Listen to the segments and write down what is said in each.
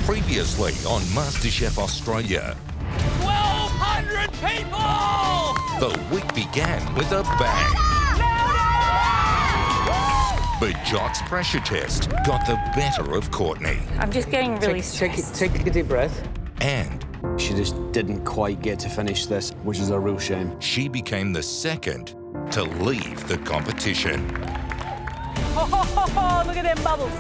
Previously on MasterChef Australia. 1,200 people! The week began with a bang. But Jock's pressure test got the better of Courtney. I'm just getting really stressed. Take a deep breath. And She just didn't quite get to finish this, which is a real shame. she became the second to leave the competition. Oh, look at them bubbles.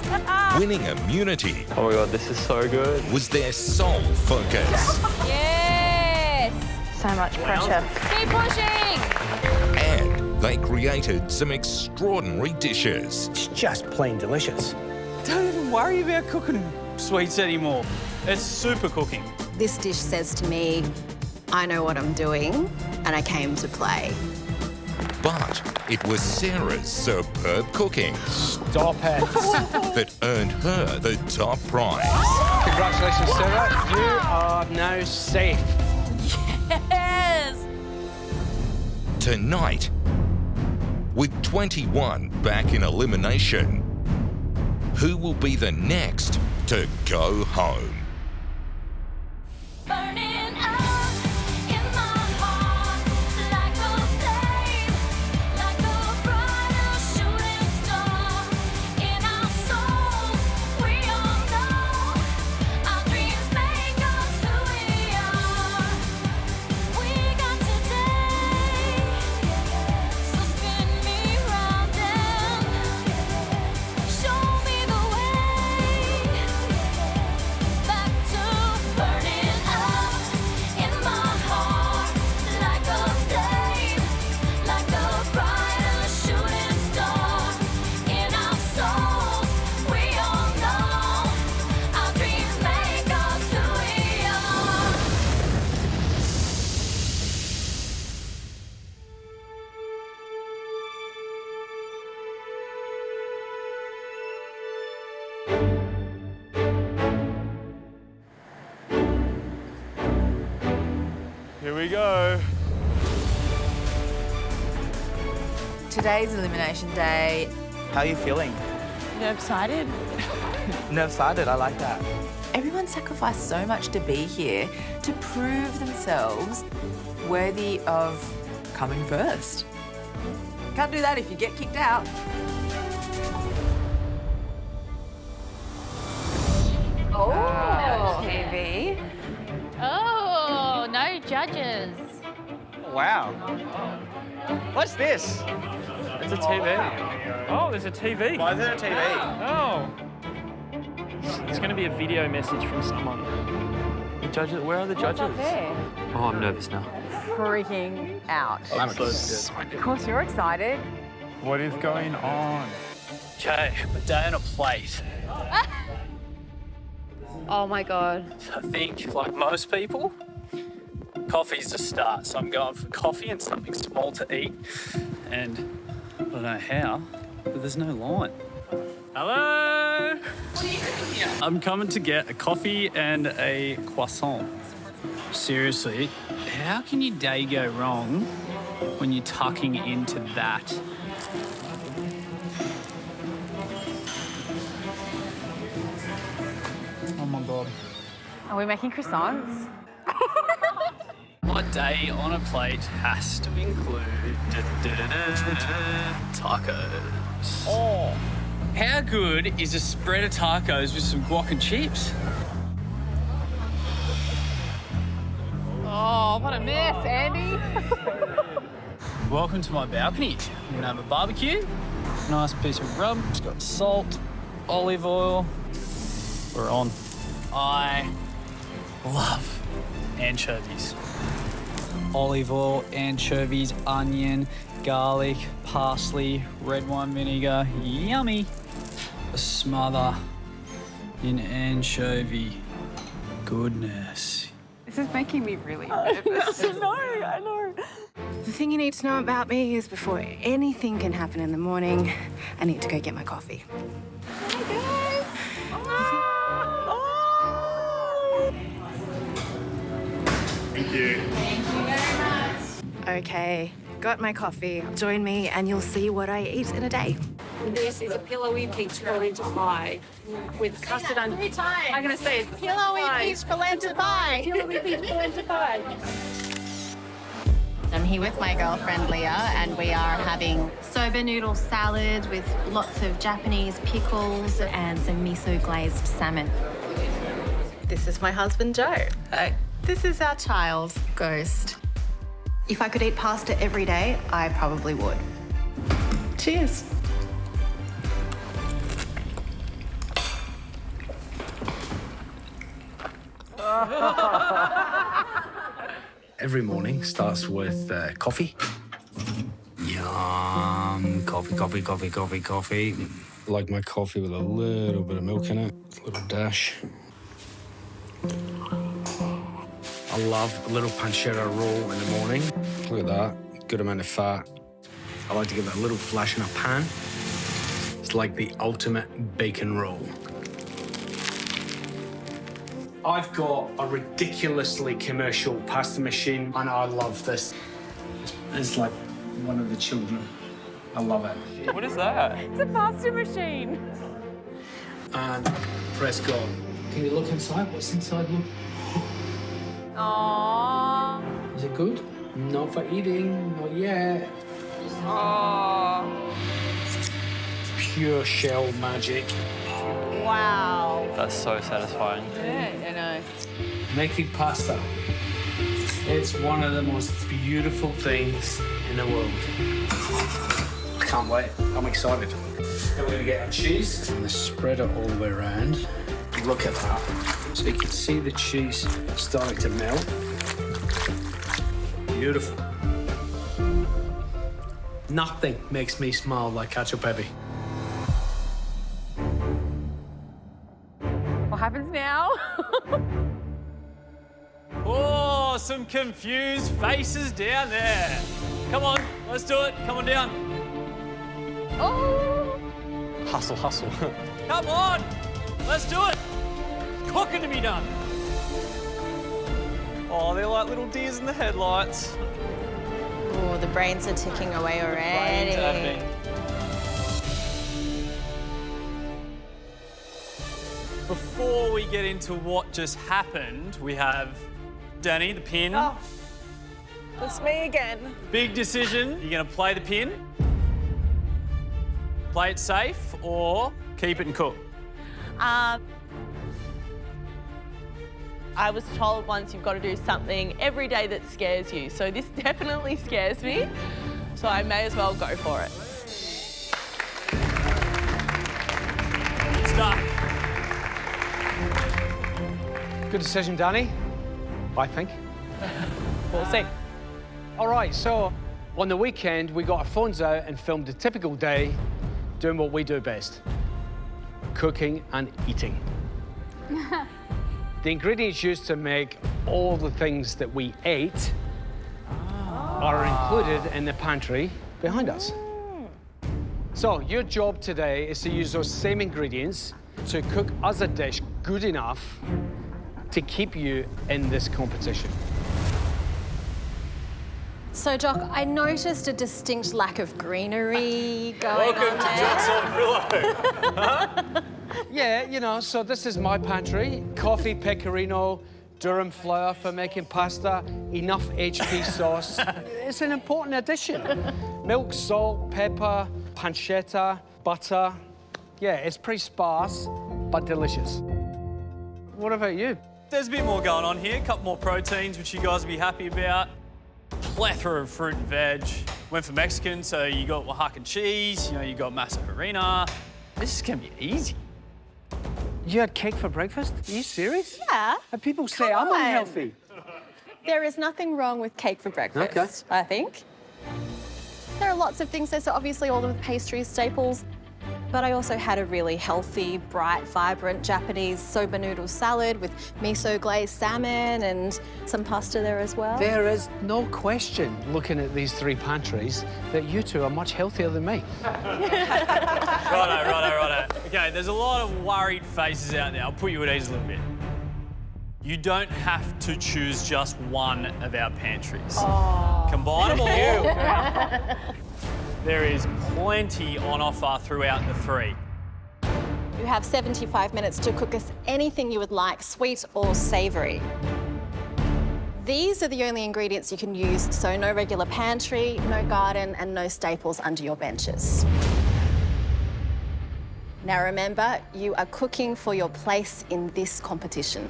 Winning immunity Oh my God, this is so good. was their sole focus. Yes! So much pressure. Keep pushing! And they created some extraordinary dishes. It's just plain delicious. Don't even worry about cooking sweets anymore. It's super cooking. This dish says to me, I know what I'm doing, and I came to play. But it was Sarah's superb cooking Stop it. that earned her the top prize. Congratulations, Sarah. You are now safe. Yes! Tonight, with 21 back in elimination, who will be the next to go home? Burning up in my heart like a flame, like a brighter shooting star in our souls. We all know our dreams make us who we are. We got today, so spin me round and show me the way back to burning up in my heart like a flame, like a brighter shooting star in our souls. We all know our dreams make us who we are. Here we go. Today's elimination day. How are you feeling? Nerve-sided. Nerve-sided, I like that. Everyone sacrificed so much to be here to prove themselves worthy of coming first. Can't do that if you get kicked out. Oh, TV. Oh, no judges. Wow. What's this? It's a TV. Oh, there's a TV. Why is there a TV? Oh. It's going to be a video message from someone. The judges, where are the judges? Oh, I'm nervous now. Freaking out. I'm so scared. Of course, you're excited. What is going on? Okay, a day on a plate. Oh my God. I think, like most people, coffee's the start. So I'm going for coffee and something small to eat. And I don't know how, but there's no line. Hello? What are you doing here? I'm coming to get a coffee and a croissant. Seriously, how can your day go wrong when you're tucking into that? Oh my God. Are we making croissants? My day on a plate has to include tacos. Oh, how good is a spread of tacos with some guac and chips? Oh, what a mess, Andy. Welcome to my balcony. I'm gonna have a barbecue, nice piece of rub. It's got salt, olive oil. We're on. I love anchovies. Olive oil, anchovies, onion, garlic, parsley, red wine vinegar. Yummy. A smother in anchovy goodness. This is making me really nervous. I know. The thing you need to know about me is before anything can happen in the morning, I need to go get my coffee. Thank you. Okay, got my coffee. Join me and you'll see what I eat in a day. This is a pillowy peach polenta pie with custard under. I'm going to say it's Pillowy peach polenta pie. pillowy peach polenta pie. I'm here with my girlfriend Leah, and we are having soba noodle salad with lots of Japanese pickles and some miso glazed salmon. This is my husband Joe. Hey. This is our child, Ghost. If I could eat pasta every day, I probably would. Cheers. Every morning starts with coffee. Yum. Coffee. I like my coffee with a little bit of milk in it, a little dash. I love a little pancetta roll in the morning. Look at that, good amount of fat. I like to give it a little flash in a pan. It's like the ultimate bacon roll. I've got a ridiculously commercial pasta machine, and I love this. It's like one of the children. I love it. What is that? It's a pasta machine. And press go. Can you look inside? What's inside? Look. Aww. Is it good? Not for eating, not yet. Aww. Pure shell magic. Wow. That's so satisfying. Yeah, I know. Making pasta. It's one of the most beautiful things in the world. I can't wait. I'm excited. Then we're gonna get our cheese. I'm gonna spread it all the way around. Look at that. So you can see the cheese starting to melt. Beautiful. Nothing makes me smile like cacio e pepe. What happens now? Oh, some confused faces down there. Come on, let's do it. Come on down. Oh. Hustle. Come on, let's do it. Cooking to be done. Oh, they're like little deers in the headlights. Oh, the brains are ticking away already. Brain tapping. Before we get into what just happened, we have Danny, the pin. Oh. It's me again. Big decision. You're gonna play the pin, play it safe, or keep it and cook. I was told once you've got to do something every day that scares you. So this definitely scares me. So I may as well go for it. Start. Good decision, Danny. I think. We'll see. All right, so on the weekend, we got our phones out and filmed a typical day doing what we do best, cooking and eating. The ingredients used to make all the things that we ate are included in the pantry behind us. So your job today is to use those same ingredients to cook us a dish good enough to keep you in this competition. So, Jock, I noticed a distinct lack of greenery going Welcome on to there. Jock's on Pillow. Yeah, you know, so this is my pantry. Coffee, pecorino, durum flour for making pasta, enough HP sauce. It's an important addition. Milk, salt, pepper, pancetta, butter. Yeah, it's pretty sparse, but delicious. What about you? There's a bit more going on here. A couple more proteins, which you guys will be happy about. Plethora of fruit and veg. Went for Mexican, so you got Oaxacan cheese, you got masa harina. This is gonna be easy. You had cake for breakfast? Are you serious? Yeah. And people say Come I'm on. unhealthy. There is nothing wrong with cake for breakfast, I think. There are lots of things there, so obviously all of the pastry staples. But I also had a really healthy, bright, vibrant Japanese soba noodle salad with miso glazed salmon and some pasta there as well. There is no question, looking at these three pantries, that you two are much healthier than me. Righto. Okay, there's a lot of worried faces out there. I'll put you at ease a little bit. You don't have to choose just one of our pantries. Combine them all. There is plenty on offer throughout the 3. You have 75 minutes to cook us anything you would like, sweet or savoury. These are the only ingredients you can use, so no regular pantry, no garden, and no staples under your benches. Now remember, you are cooking for your place in this competition.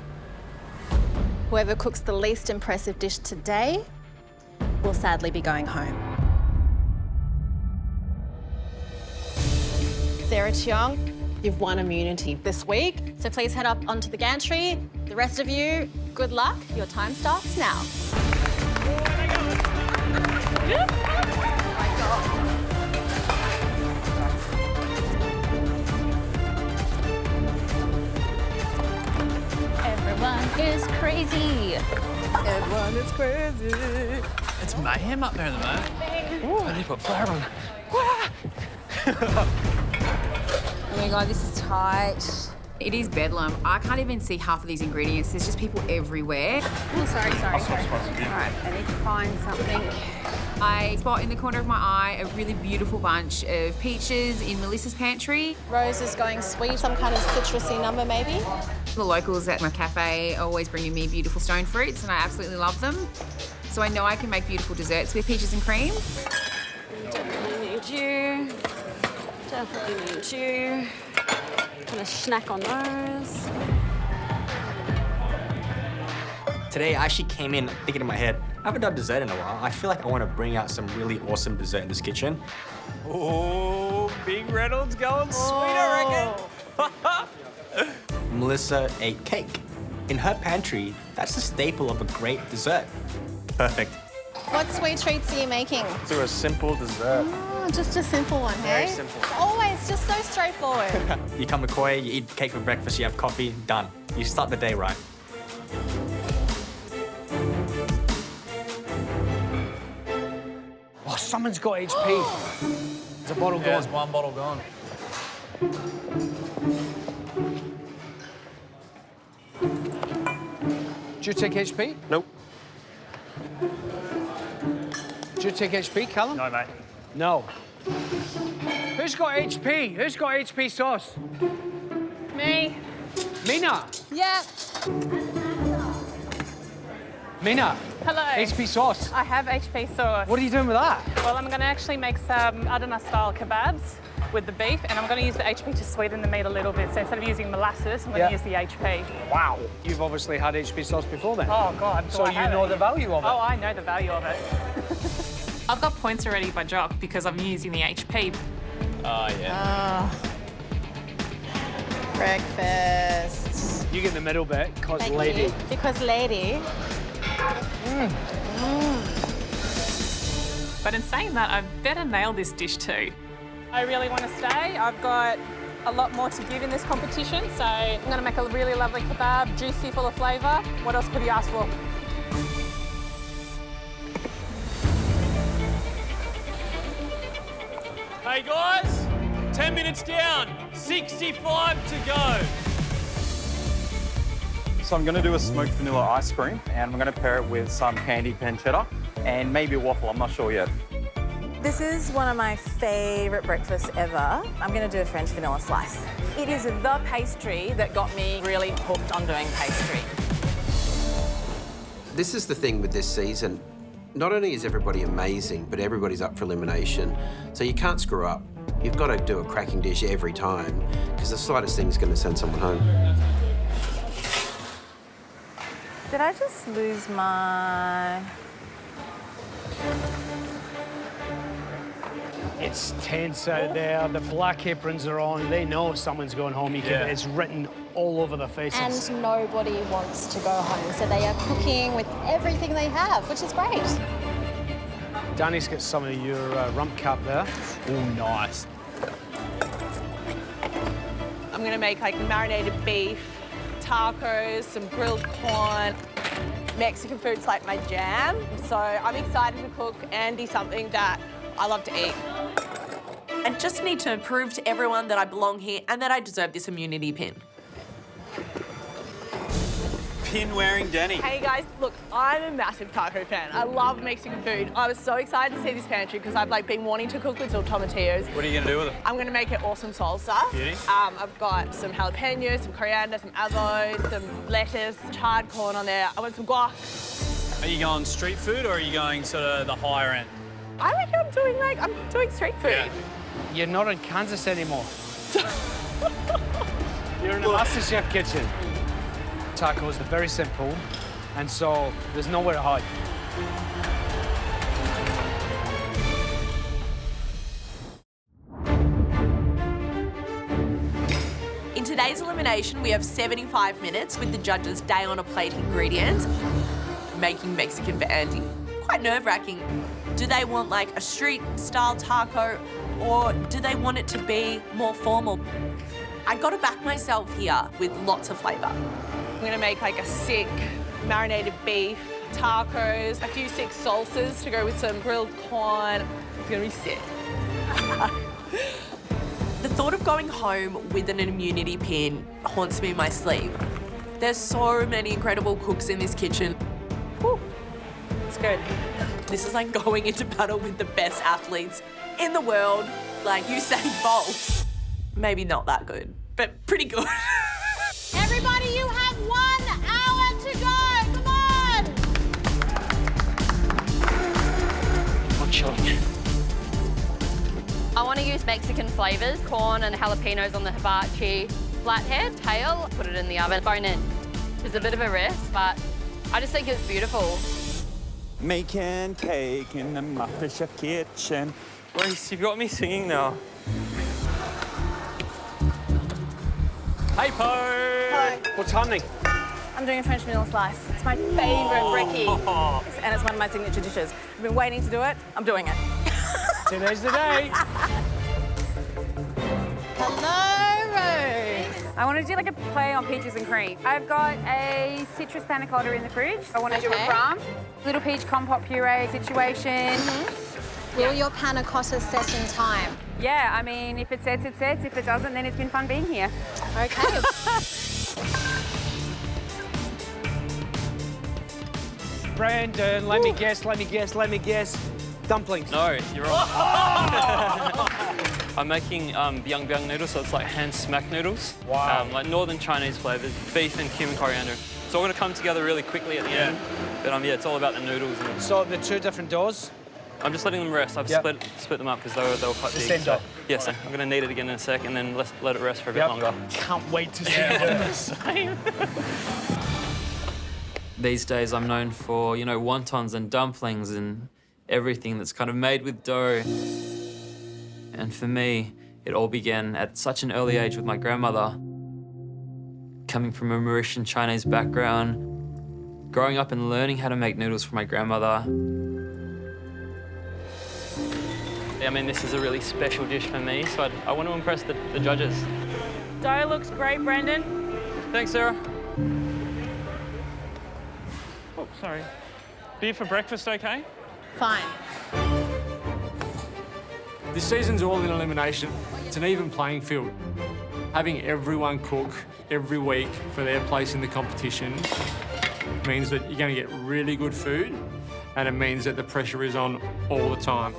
Whoever cooks the least impressive dish today will sadly be going home. Sarah Cheong, you've won immunity this week, so please head up onto the gantry. The rest of you, good luck. Your time starts now. Everyone is crazy. Everyone is crazy. It's mayhem up there at the moment. Ooh, I need to put flour on. Oh my God, this is tight. It is bedlam. I can't even see half of these ingredients. There's just people everywhere. Oh, sorry. All right, I need to find something. I spot in the corner of my eye a really beautiful bunch of peaches in Melissa's pantry. Rose is going sweet, some kind of citrusy number maybe. The locals at my cafe are always bringing me beautiful stone fruits, and I absolutely love them. So I know I can make beautiful desserts with peaches and cream. Definitely need you. Definitely need you. Gonna snack on those. Today, I actually came in thinking in my head, I haven't done dessert in a while. I feel like I want to bring out some really awesome dessert in this kitchen. Oh, big Reynold's going sweet, I reckon. Melissa ate cake. In her pantry, that's the staple of a great dessert. Perfect. What sweet treats are you making? Do a simple dessert. Oh, just a simple one, Very hey? simple. Always, just so straightforward. You come to Koi, you eat cake for breakfast, you have coffee, done. You start the day right. Oh, someone's got HP. There's a bottle There's gone. one bottle gone. Do you take HP? Nope. Do you take HP, Callum? No, mate. No. Who's got HP? Who's got HP sauce? Me. Mina. Yeah. Mina. Hello. HP sauce. I have HP sauce. What are you doing with that? Well, I'm going to actually make some Adana-style kebabs with the beef, and I'm going to use the HP to sweeten the meat a little bit. So instead of using molasses, I'm going to use the HP. Wow. You've obviously had HP sauce before then. Oh, God. So you know the value of it. Oh, I know the value of it. I've got points already by Jock because I'm using the HP. Oh, yeah. Breakfast. You get the middle bit, because Thank lady. you. Because lady. But in saying that, I better nail this dish too. I really want to stay. I've got a lot more to give in this competition, so I'm going to make a really lovely kebab, juicy, full of flavour. What else could you ask for? Hey, guys, 10 minutes down, 65 to go. So I'm going to do a smoked vanilla ice cream, and I'm going to pair it with some candied pancetta and maybe a waffle. I'm not sure yet. This is one of my favourite breakfasts ever. I'm going to do a French vanilla slice. It is the pastry that got me really hooked on doing pastry. This is the thing with this season. Not only is everybody amazing, but everybody's up for elimination. So you can't screw up. You've got to do a cracking dish every time, because the slightest thing is going to send someone home. Did I just lose my... It's tense out there. The black aprons are on. They know someone's going home. It's written all over their faces. And nobody wants to go home, so they are cooking with everything they have, which is great. Danny's got some of your rump cap there. Oh, nice. I'm gonna make like marinated beef, tacos, some grilled corn. Mexican food's like my jam, so I'm excited to cook Andy something that I love to eat. I just need to prove to everyone that I belong here and that I deserve this immunity pin. pin-wearing Denny. Hey guys, look, I'm a massive taco fan. I love Mexican food. I was so excited to see this pantry because I've been wanting to cook with some tomatillos. What are you going to do with them? I'm going to make an awesome salsa. Beauty. I've got some jalapenos, some coriander, some avo, some lettuce, charred corn on there. I want some guac. Are you going street food or are you going sort of the higher end? I reckon I'm doing street food. Yeah. You're not in Kansas anymore. You're in a MasterChef kitchen. Tacos are very simple, and so there's nowhere to hide. In today's elimination, we have 75 minutes with the judges' day on a plate ingredients, making Mexican for Andy. Quite nerve-wracking. Do they want like a street-style taco, or do they want it to be more formal? I got to back myself here with lots of flavour. I'm going to make like a sick marinated beef, tacos, a few sick salsas to go with some grilled corn. It's going to be sick. The thought of going home with an immunity pin haunts me in my sleep. There's so many incredible cooks in this kitchen. Whew. It's good. This is like going into battle with the best athletes in the world, like Usain Bolt. Maybe not that good, but pretty good. Everybody, you have 1 hour to go. Come on. One shot. I want to use Mexican flavours, corn and jalapenos on the hibachi, flathead, tail, put it in the oven, bone in. It's a bit of a risk, but I just think it's beautiful. Making cake in the MasterChef kitchen. Grace, you've got me singing now. Hey, Po! Hello. What's happening? I'm doing a French vanilla slice. It's my favourite brekkie, and it's one of my signature dishes. I've been waiting to do it. I'm doing it. Today's the day. Hello, Rose. I want to do like a play on peaches and cream. I've got a citrus panacotta in the fridge. I want to do a rum, little peach compote puree situation. Will your panna cotta set in time? Yeah, I mean, if it sets, it sets. If it doesn't, then it's been fun being here. Okay. Brandon, let me guess. Dumplings. No, you're wrong. I'm making biang biang noodles, so it's like hand smack noodles. Wow. Like northern Chinese flavours, beef and cumin coriander. It's all going to come together really quickly at the end. But yeah, it's all about the noodles. And So the two different doughs? I'm just letting them rest. I've split them up because they were quite The big. same dough? Yes, I'm going to knead it again in a sec and then let it rest for a bit longer. Can't wait to see you do this. These days I'm known for, you know, wontons and dumplings and everything that's kind of made with dough. And for me, it all began at such an early age with my grandmother. Coming from a Mauritian Chinese background, growing up and learning how to make noodles from my grandmother. I mean, this is a really special dish for me, so I want to impress the judges. Dough looks great, Brendan. Thanks, Sarah. Oh, sorry. Beer for breakfast, okay? Fine. This season's all in elimination. It's an even playing field. Having everyone cook every week for their place in the competition means that you're going to get really good food, and it means that the pressure is on all the time.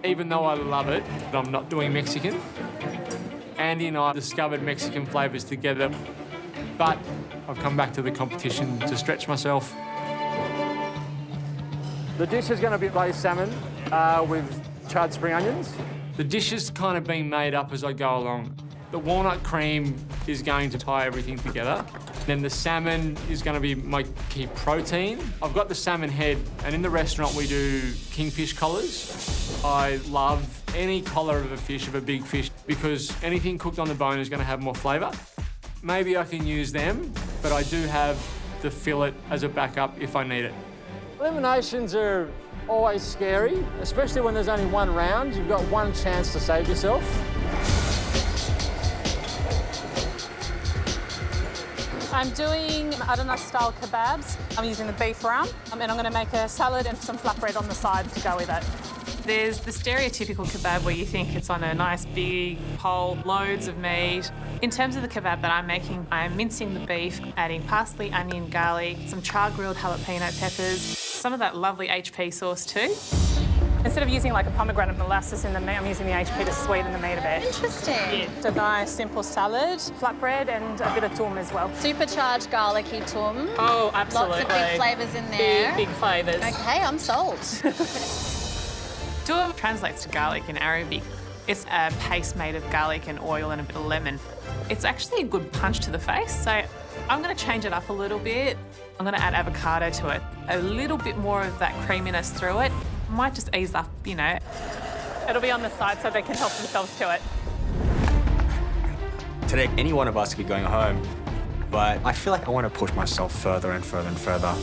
Even though I love it, I'm not doing Mexican. Andy and I discovered Mexican flavours together, but I've come back to the competition to stretch myself. The dish is going to be glazed salmon with charred spring onions. The dish is kind of being made up as I go along. The walnut cream is going to tie everything together. Then the salmon is going to be my key protein. I've got the salmon head, and in the restaurant we do kingfish collars. I love any collar of a fish, of a big fish, because anything cooked on the bone is going to have more flavour. Maybe I can use them, but I do have the fillet as a backup if I need it. Eliminations are always scary, especially when there's only one round. You've got one chance to save yourself. I'm doing Adana-style kebabs. I'm using the beef rum, and I'm going to make a salad and some flatbread on the side to go with it. There's the stereotypical kebab where you think it's on a nice big pole, loads of meat. In terms of the kebab that I'm making, I'm mincing the beef, adding parsley, onion, garlic, some char-grilled jalapeno peppers, some of that lovely HP sauce too. Instead of using like a pomegranate molasses in the meat, I'm using the HP to sweeten the meat a bit. Interesting. It's a nice simple salad, flatbread and a bit of toum as well. Supercharged garlicky toum. Oh, absolutely. Lots of big flavours in there. Big flavours. Okay, I'm sold. Toum translates to garlic in Arabic. It's a paste made of garlic and oil and a bit of lemon. It's actually a good punch to the face, so I'm going to change it up a little bit. I'm going to add avocado to it. A little bit more of that creaminess through it. Might just ease up, you know. It'll be on the side so they can help themselves to it. Today, any one of us could be going home, but I feel like I want to push myself further and further and further.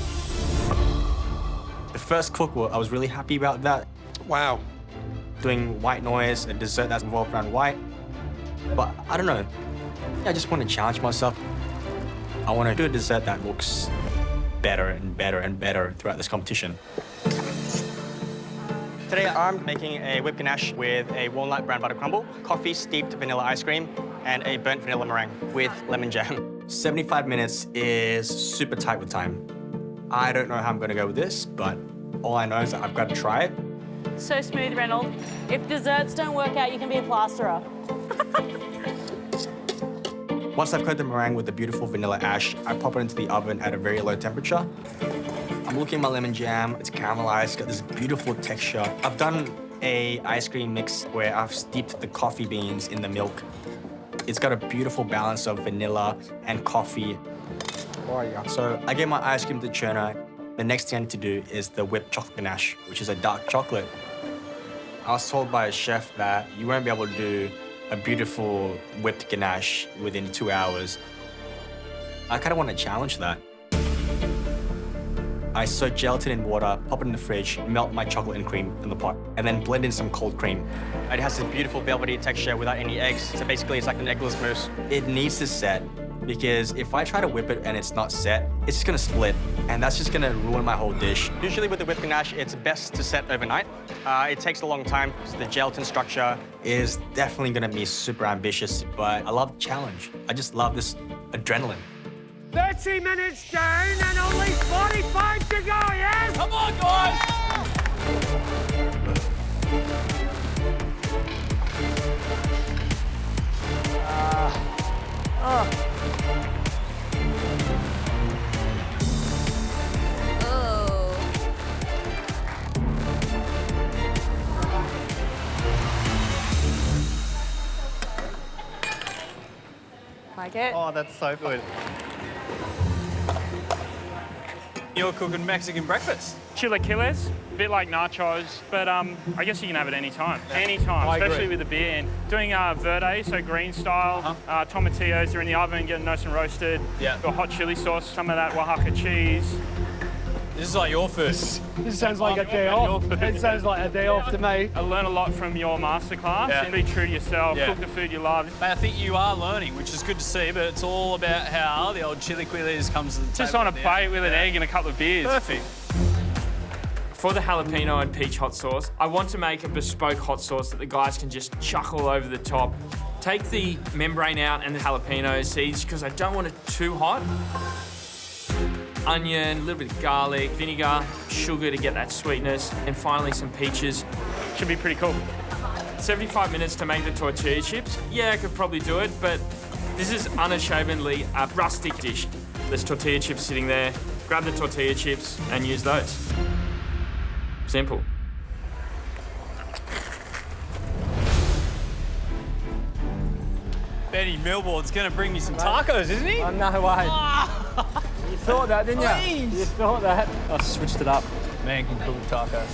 The first cook, I was really happy about that. Wow. Doing white noise, a dessert that's involved around white. But I don't know, I just want to challenge myself. I want to do a dessert that looks better and better and better throughout this competition. Today I'm making a whipped ganache with a walnut brown butter crumble, coffee steeped vanilla ice cream, and a burnt vanilla meringue with lemon jam. 75 minutes is super tight with time. I don't know how I'm going to go with this, but all I know is that I've got to try it. So smooth, Reynold. If desserts don't work out, you can be a plasterer. Once I've coated the meringue with the beautiful vanilla ash, I pop it into the oven at a very low temperature. I'm looking at my lemon jam, it's caramelized, it's got this beautiful texture. I've done a ice cream mix where I've steeped the coffee beans in the milk. It's got a beautiful balance of vanilla and coffee. So I get my ice cream to the churner. The next thing I need to do is the whipped chocolate ganache, which is a dark chocolate. I was told by a chef that you won't be able to do a beautiful whipped ganache within 2 hours. I kind of want to challenge that. I soak gelatin in water, pop it in the fridge, melt my chocolate and cream in the pot, and then blend in some cold cream. It has this beautiful velvety texture without any eggs, so basically it's like an eggless mousse. It needs to set, because if I try to whip it and it's not set, it's just gonna split, and that's just gonna ruin my whole dish. Usually with the whipped ganache, it's best to set overnight. It takes a long time, so the gelatin structure is definitely gonna be super ambitious, but I love the challenge. I just love this adrenaline. 30 minutes down and only 45 to go, yes? Come on, guys! Like it? Oh, that's so good. You're cooking Mexican breakfast. Chilaquiles, a bit like nachos, but I guess you can have it any time. Any time, especially with the beer. And doing verde, so green style, tomatillos, they're in the oven, getting nice and roasted. Yeah. Got hot chili sauce, some of that Oaxaca cheese. This is like your food. This sounds like a day off. It sounds like a day off to me. I learned a lot from your masterclass. Yeah. And be true to yourself, Yeah. cook the food you love. I think you are learning, which is good to see, but it's all about how the old chilaquiles comes to the table. Just on a at the plate end. with an egg and a couple of beers. Perfect. For the jalapeno and peach hot sauce, I want to make a bespoke hot sauce that the guys can just chuck all over the top. Take the membrane out and the jalapeno seeds because I don't want it too hot. Onion, a little bit of garlic, vinegar, sugar to get that sweetness, and finally some peaches. Should be pretty cool. 75 minutes to make the tortilla chips. Yeah, I could probably do it, but this is unashamedly a rustic dish. There's tortilla chips sitting there. Grab the tortilla chips and use those. Simple. Benny Milbourne's going to bring me some tacos, isn't he? Oh, no way. You thought that, didn't you? Please. You thought that. I switched it up. Man can cook a taco.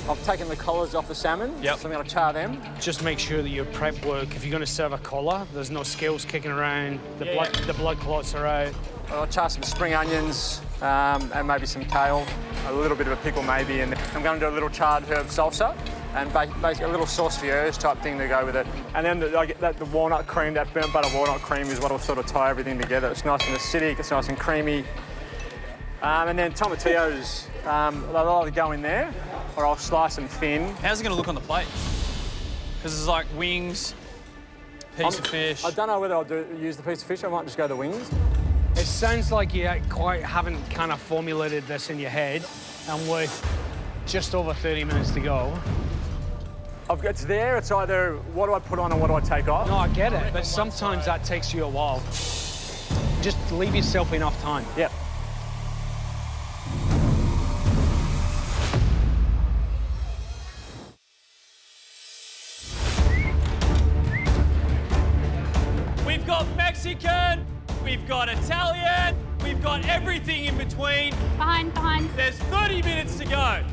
I've taken the collars off the salmon, so I'm going to char them. Just make sure that your prep work, if you're going to serve a collar, there's no scales kicking around, the blood clots are out. I'll char some spring onions and maybe some kale, a little bit of a pickle maybe, and I'm going to do a little charred herb salsa and basically a little sauce vierge type thing to go with it. And then the walnut cream, that burnt butter walnut cream is what will sort of tie everything together. It's nice and acidic, it's nice and creamy. And then tomatillos, they'll either go in there or I'll slice them thin. How's it going to look on the plate? Because it's like wings, piece of fish. I don't know whether I'll use the piece of fish. I might just go the wings. It sounds like you haven't kind of formulated this in your head, and we're just over 30 minutes to go. It's there. It's either what do I put on and what do I take off? No, I get it, but sometimes that takes you a while. Just leave yourself enough time. Yeah. We've got Mexican, we've got Italian, we've got everything in between. Behind. There's 30 minutes to go.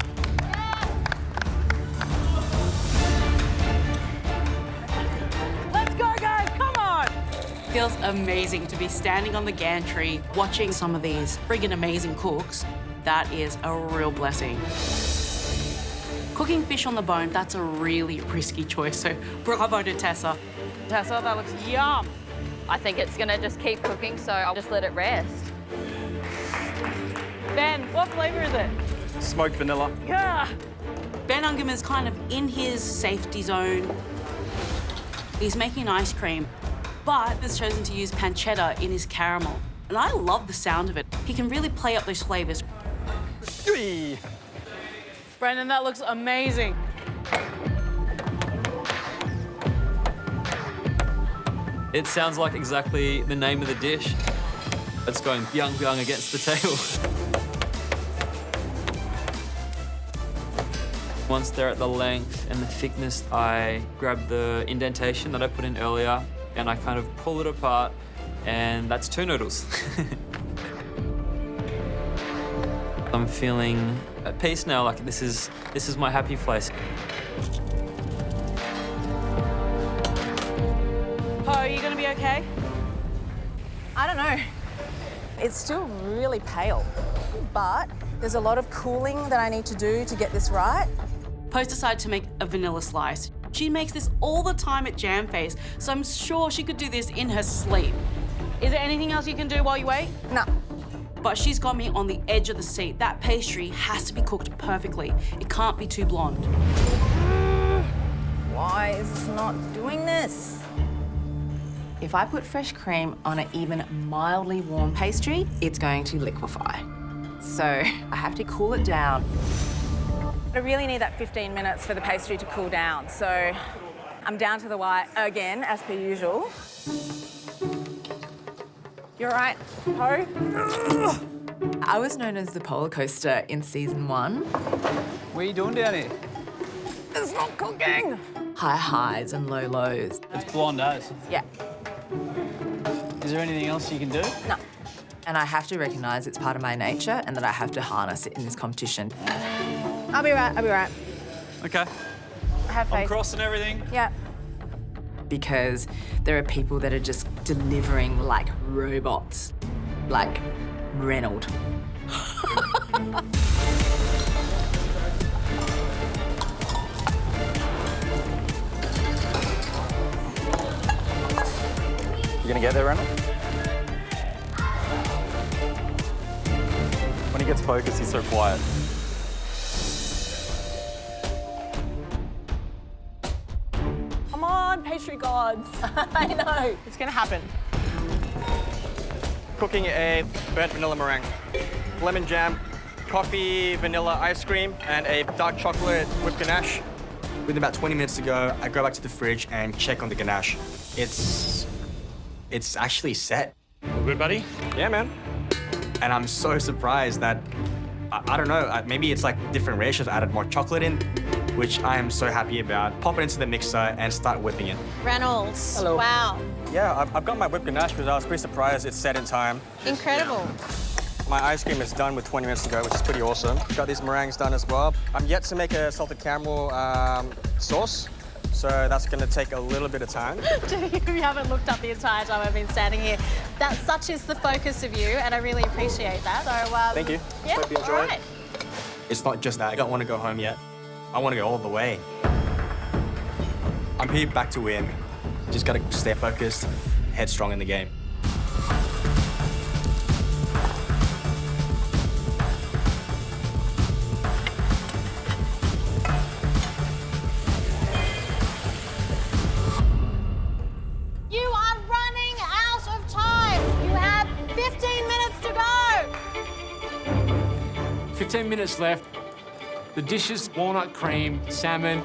Let's go, guys, come on! Feels amazing to be standing on the gantry watching some of these friggin' amazing cooks. That is a real blessing. Cooking fish on the bone, that's a really risky choice, so bravo to Tessa. Tessa, that looks yum. I think it's gonna just keep cooking, so I'll just let it rest. Ben, what flavour is it? Smoked vanilla. Yeah. Ben Ungerman's kind of in his safety zone. He's making ice cream, but has chosen to use pancetta in his caramel. And I love the sound of it. He can really play up those flavours. Brendan, that looks amazing. It sounds like exactly the name of the dish. It's going byung byung against the table. Once they're at the length and the thickness, I grab the indentation that I put in earlier and I kind of pull it apart, and that's 2 noodles. I'm feeling at peace now, like this is my happy place. Po, are you gonna be okay? I don't know. It's still really pale, but there's a lot of cooling that I need to do to get this right. Po's decided to make a vanilla slice. She makes this all the time at Jam Face, so I'm sure she could do this in her sleep. Is there anything else you can do while you wait? No. But she's got me on the edge of the seat. That pastry has to be cooked perfectly. It can't be too blonde. Why is this not doing this? If I put fresh cream on an even mildly warm pastry, it's going to liquefy. So I have to cool it down. I really need that 15 minutes for the pastry to cool down. So I'm down to the wire again, as per usual. You all right, Po? I was known as the polar coaster in season 1. What are you doing down here? It's not cooking. High highs and low lows. It's blonde as. Yeah. Is there anything else you can do? No. And I have to recognise it's part of my nature and that I have to harness it in this competition. I'll be right. Okay. I have faith. I'm crossing everything. Yeah. Because there are people that are just delivering like robots, like Reynold. You gonna get there, Reynold? When he gets focused, he's so quiet. Come on, pastry gods. I know. It's gonna happen. Cooking a burnt vanilla meringue, lemon jam, coffee, vanilla ice cream, and a dark chocolate whipped ganache. Within about 20 minutes to go, I go back to the fridge and check on the ganache. It's actually set. All good, buddy? Yeah, man. And I'm so surprised that, I don't know, maybe it's like different ratios. I added more chocolate in, which I am so happy about. Pop it into the mixer and start whipping it. Reynolds. Hello. Wow. Yeah, I've got my whipped ganache because I was pretty surprised it's set in time. Incredible. My ice cream is done with 20 minutes to go, which is pretty awesome. Got these meringues done as well. I'm yet to make a salted caramel sauce, so that's gonna take a little bit of time. You haven't looked up the entire time I've been standing here. Such is the focus of you, and I really appreciate that. So, Thank you. Yeah, Hope you enjoy all it. right. It's not just that. I don't want to go home yet. I want to go all the way. I'm here back to win. Just gotta stay focused, headstrong in the game. 15 minutes left. The dish is walnut cream, salmon.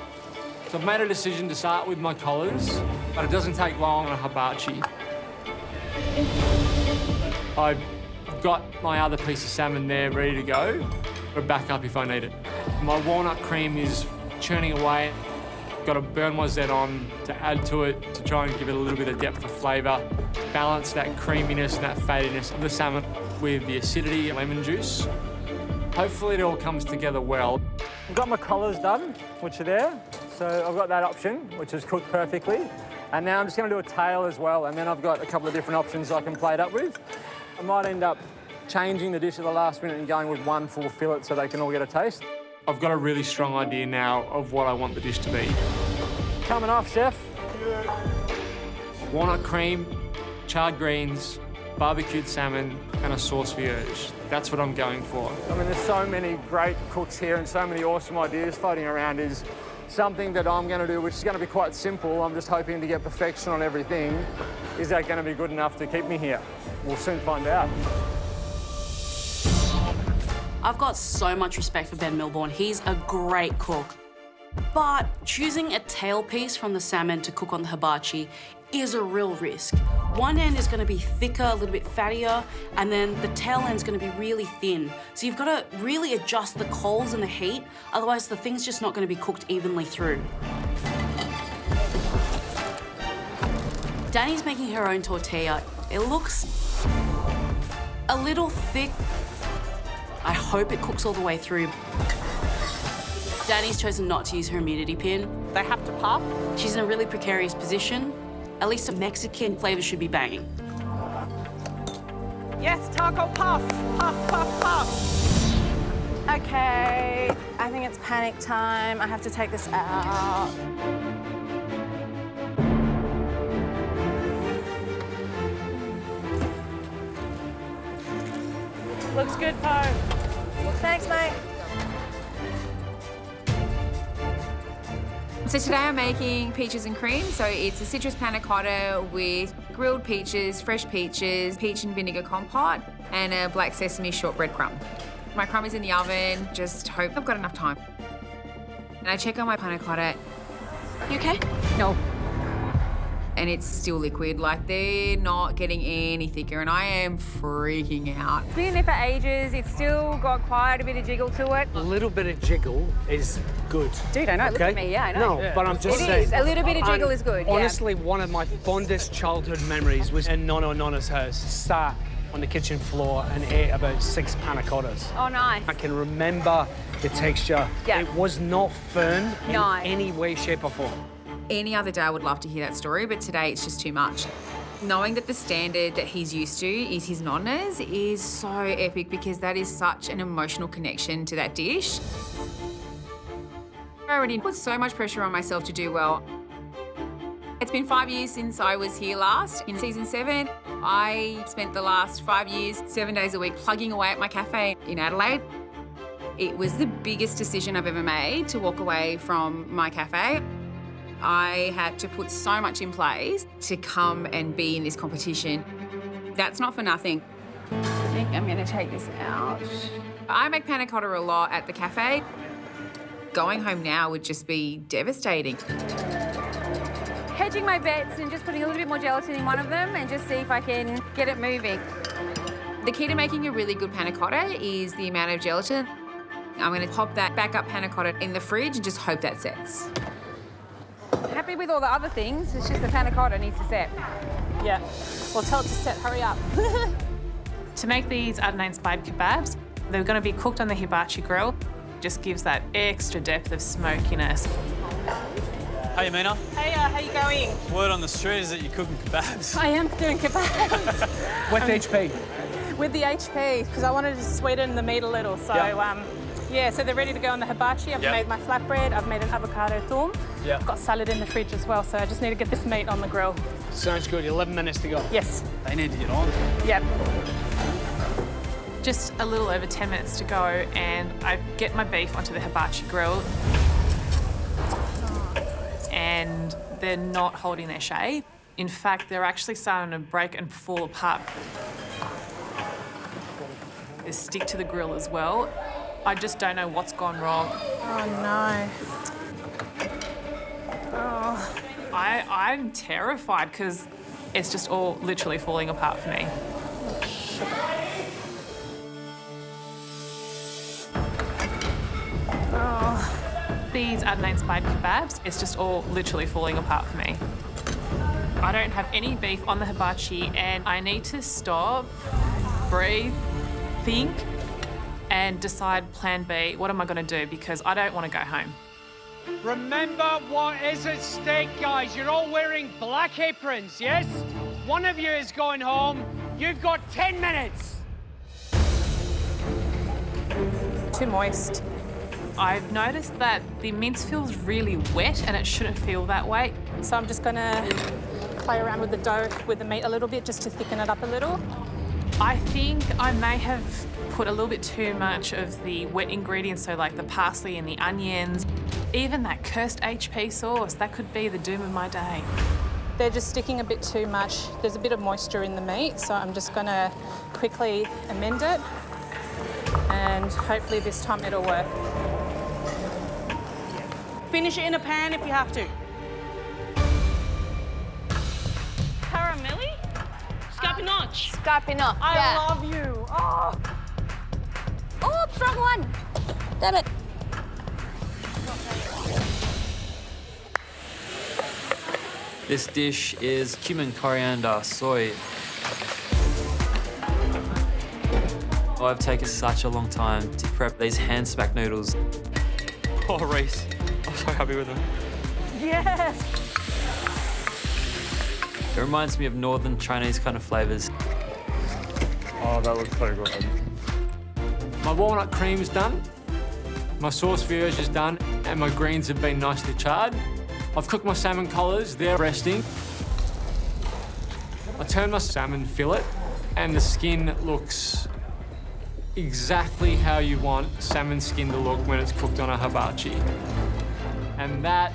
So I've made a decision to start with my collars, but it doesn't take long on a hibachi. I've got my other piece of salmon there ready to go, but back up if I need it. My walnut cream is churning away. Got to burn my Z on to add to it to try and give it a little bit of depth of flavour, balance that creaminess and that fattiness of the salmon with the acidity of lemon juice. Hopefully it all comes together well. I've got my collars done, which are there. So I've got that option, which is cooked perfectly. And now I'm just going to do a tail as well, and then I've got a couple of different options I can plate up with. I might end up changing the dish at the last minute and going with one full fillet so they can all get a taste. I've got a really strong idea now of what I want the dish to be. Coming off, chef. Walnut cream, charred greens, barbecued salmon, and a sauce vierge. That's what I'm going for. I mean, there's so many great cooks here and so many awesome ideas floating around. Is something that I'm going to do, which is going to be quite simple. I'm just hoping to get perfection on everything. Is that going to be good enough to keep me here? We'll soon find out. I've got so much respect for Ben Milbourne. He's a great cook. But choosing a tail piece from the salmon to cook on the hibachi is a real risk. One end is going to be thicker, a little bit fattier, and then the tail end's going to be really thin. So you've got to really adjust the coals and the heat, otherwise the thing's just not going to be cooked evenly through. Danny's making her own tortilla. It looks a little thick. I hope it cooks all the way through. Danny's chosen not to use her humidity pin. They have to puff. She's in a really precarious position. At least a Mexican flavour should be banging. Yes, taco puff. Puff, puff, puff. Okay, I think it's panic time. I have to take this out. Looks good, Poe. Thanks, mate. So today I'm making peaches and cream. So it's a citrus panna cotta with grilled peaches, fresh peaches, peach and vinegar compote, and a black sesame shortbread crumb. My crumb is in the oven. Just hope I've got enough time. And I check on my panna cotta. You okay? No. And it's still liquid, like they're not getting any thicker, and I am freaking out. It's been there for ages. It's still got quite a bit of jiggle to it. A little bit of jiggle is good. Dude, I know. Look at me. Yeah, I know. No, but I'm just saying. It is. A little bit of jiggle is good. Honestly, one of my fondest childhood memories was in Nonna's house. Sat on the kitchen floor and ate about 6 panna cottas. Oh, nice. I can remember the texture. Yeah. It was not firm in Nice. any way, shape, or form. Any other day I would love to hear that story, but today it's just too much. Knowing that the standard that he's used to is his nonnas is so epic because that is such an emotional connection to that dish. I already put so much pressure on myself to do well. It's been 5 years since I was here last in season 7. I spent the last 5 years, 7 days a week, plugging away at my cafe in Adelaide. It was the biggest decision I've ever made to walk away from my cafe. I had to put so much in place to come and be in this competition. That's not for nothing. I think I'm going to take this out. I make panna cotta a lot at the cafe. Going home now would just be devastating. Hedging my bets and just putting a little bit more gelatin in one of them and just see if I can get it moving. The key to making a really good panna cotta is the amount of gelatin. I'm going to pop that backup panna cotta in the fridge and just hope that sets. Happy with all the other things, it's just the panna cotta needs to set. Yeah. Well, tell it to set. Hurry up. To make these Adelaide-inspired kebabs, they're going to be cooked on the hibachi grill. Just gives that extra depth of smokiness. Hey, Amina. Hey, how you going? Word on the street is that you're cooking kebabs. I am doing kebabs. With HP? With the HP, because I wanted to sweeten the meat a little. So, yeah, so they're ready to go on the hibachi. I've made my flatbread. I've made an avocado toum. Yeah. I've got salad in the fridge as well, so I just need to get this meat on the grill. Sounds good. 11 minutes to go. Yes. They need to get on. Yep. Just a little over 10 minutes to go, and I get my beef onto the hibachi grill. And they're not holding their shape. In fact, they're actually starting to break and fall apart. They stick to the grill as well. I just don't know what's gone wrong. Oh, no. Oh. I'm terrified because it's just all literally falling apart for me. Oh. These Adelaide-inspired kebabs, it's just all literally falling apart for me. I don't have any beef on the hibachi and I need to stop, breathe, think and decide plan B. What am I going to do? Because I don't want to go home. Remember what is at stake, guys. You're all wearing black aprons, yes? One of you is going home. You've got 10 minutes. Too moist. I've noticed that the mince feels really wet and it shouldn't feel that way. So I'm just gonna play around with the dough, with the meat a little bit, just to thicken it up a little. I think I may have put a little bit too much of the wet ingredients, so like the parsley and the onions, even that cursed HP sauce, that could be the doom of my day. They're just sticking a bit too much. There's a bit of moisture in the meat, so I'm just gonna quickly amend it, and hopefully this time it'll work. Finish it in a pan if you have to. Caramelli? Scapinach. Scapinach, I love you. Oh. Oh, wrong one. Damn it. This dish is cumin, coriander, soy. Oh, I've taken such a long time to prep these hand smack noodles. Oh, Reese, I'm so happy with them. Yes. It reminds me of northern Chinese kind of flavors. Oh, that looks so good. My walnut cream's done, my sauce vierge is done, and my greens have been nicely charred. I've cooked my salmon collars, they're resting. I turned my salmon fillet, and the skin looks exactly how you want salmon skin to look when it's cooked on a hibachi. And that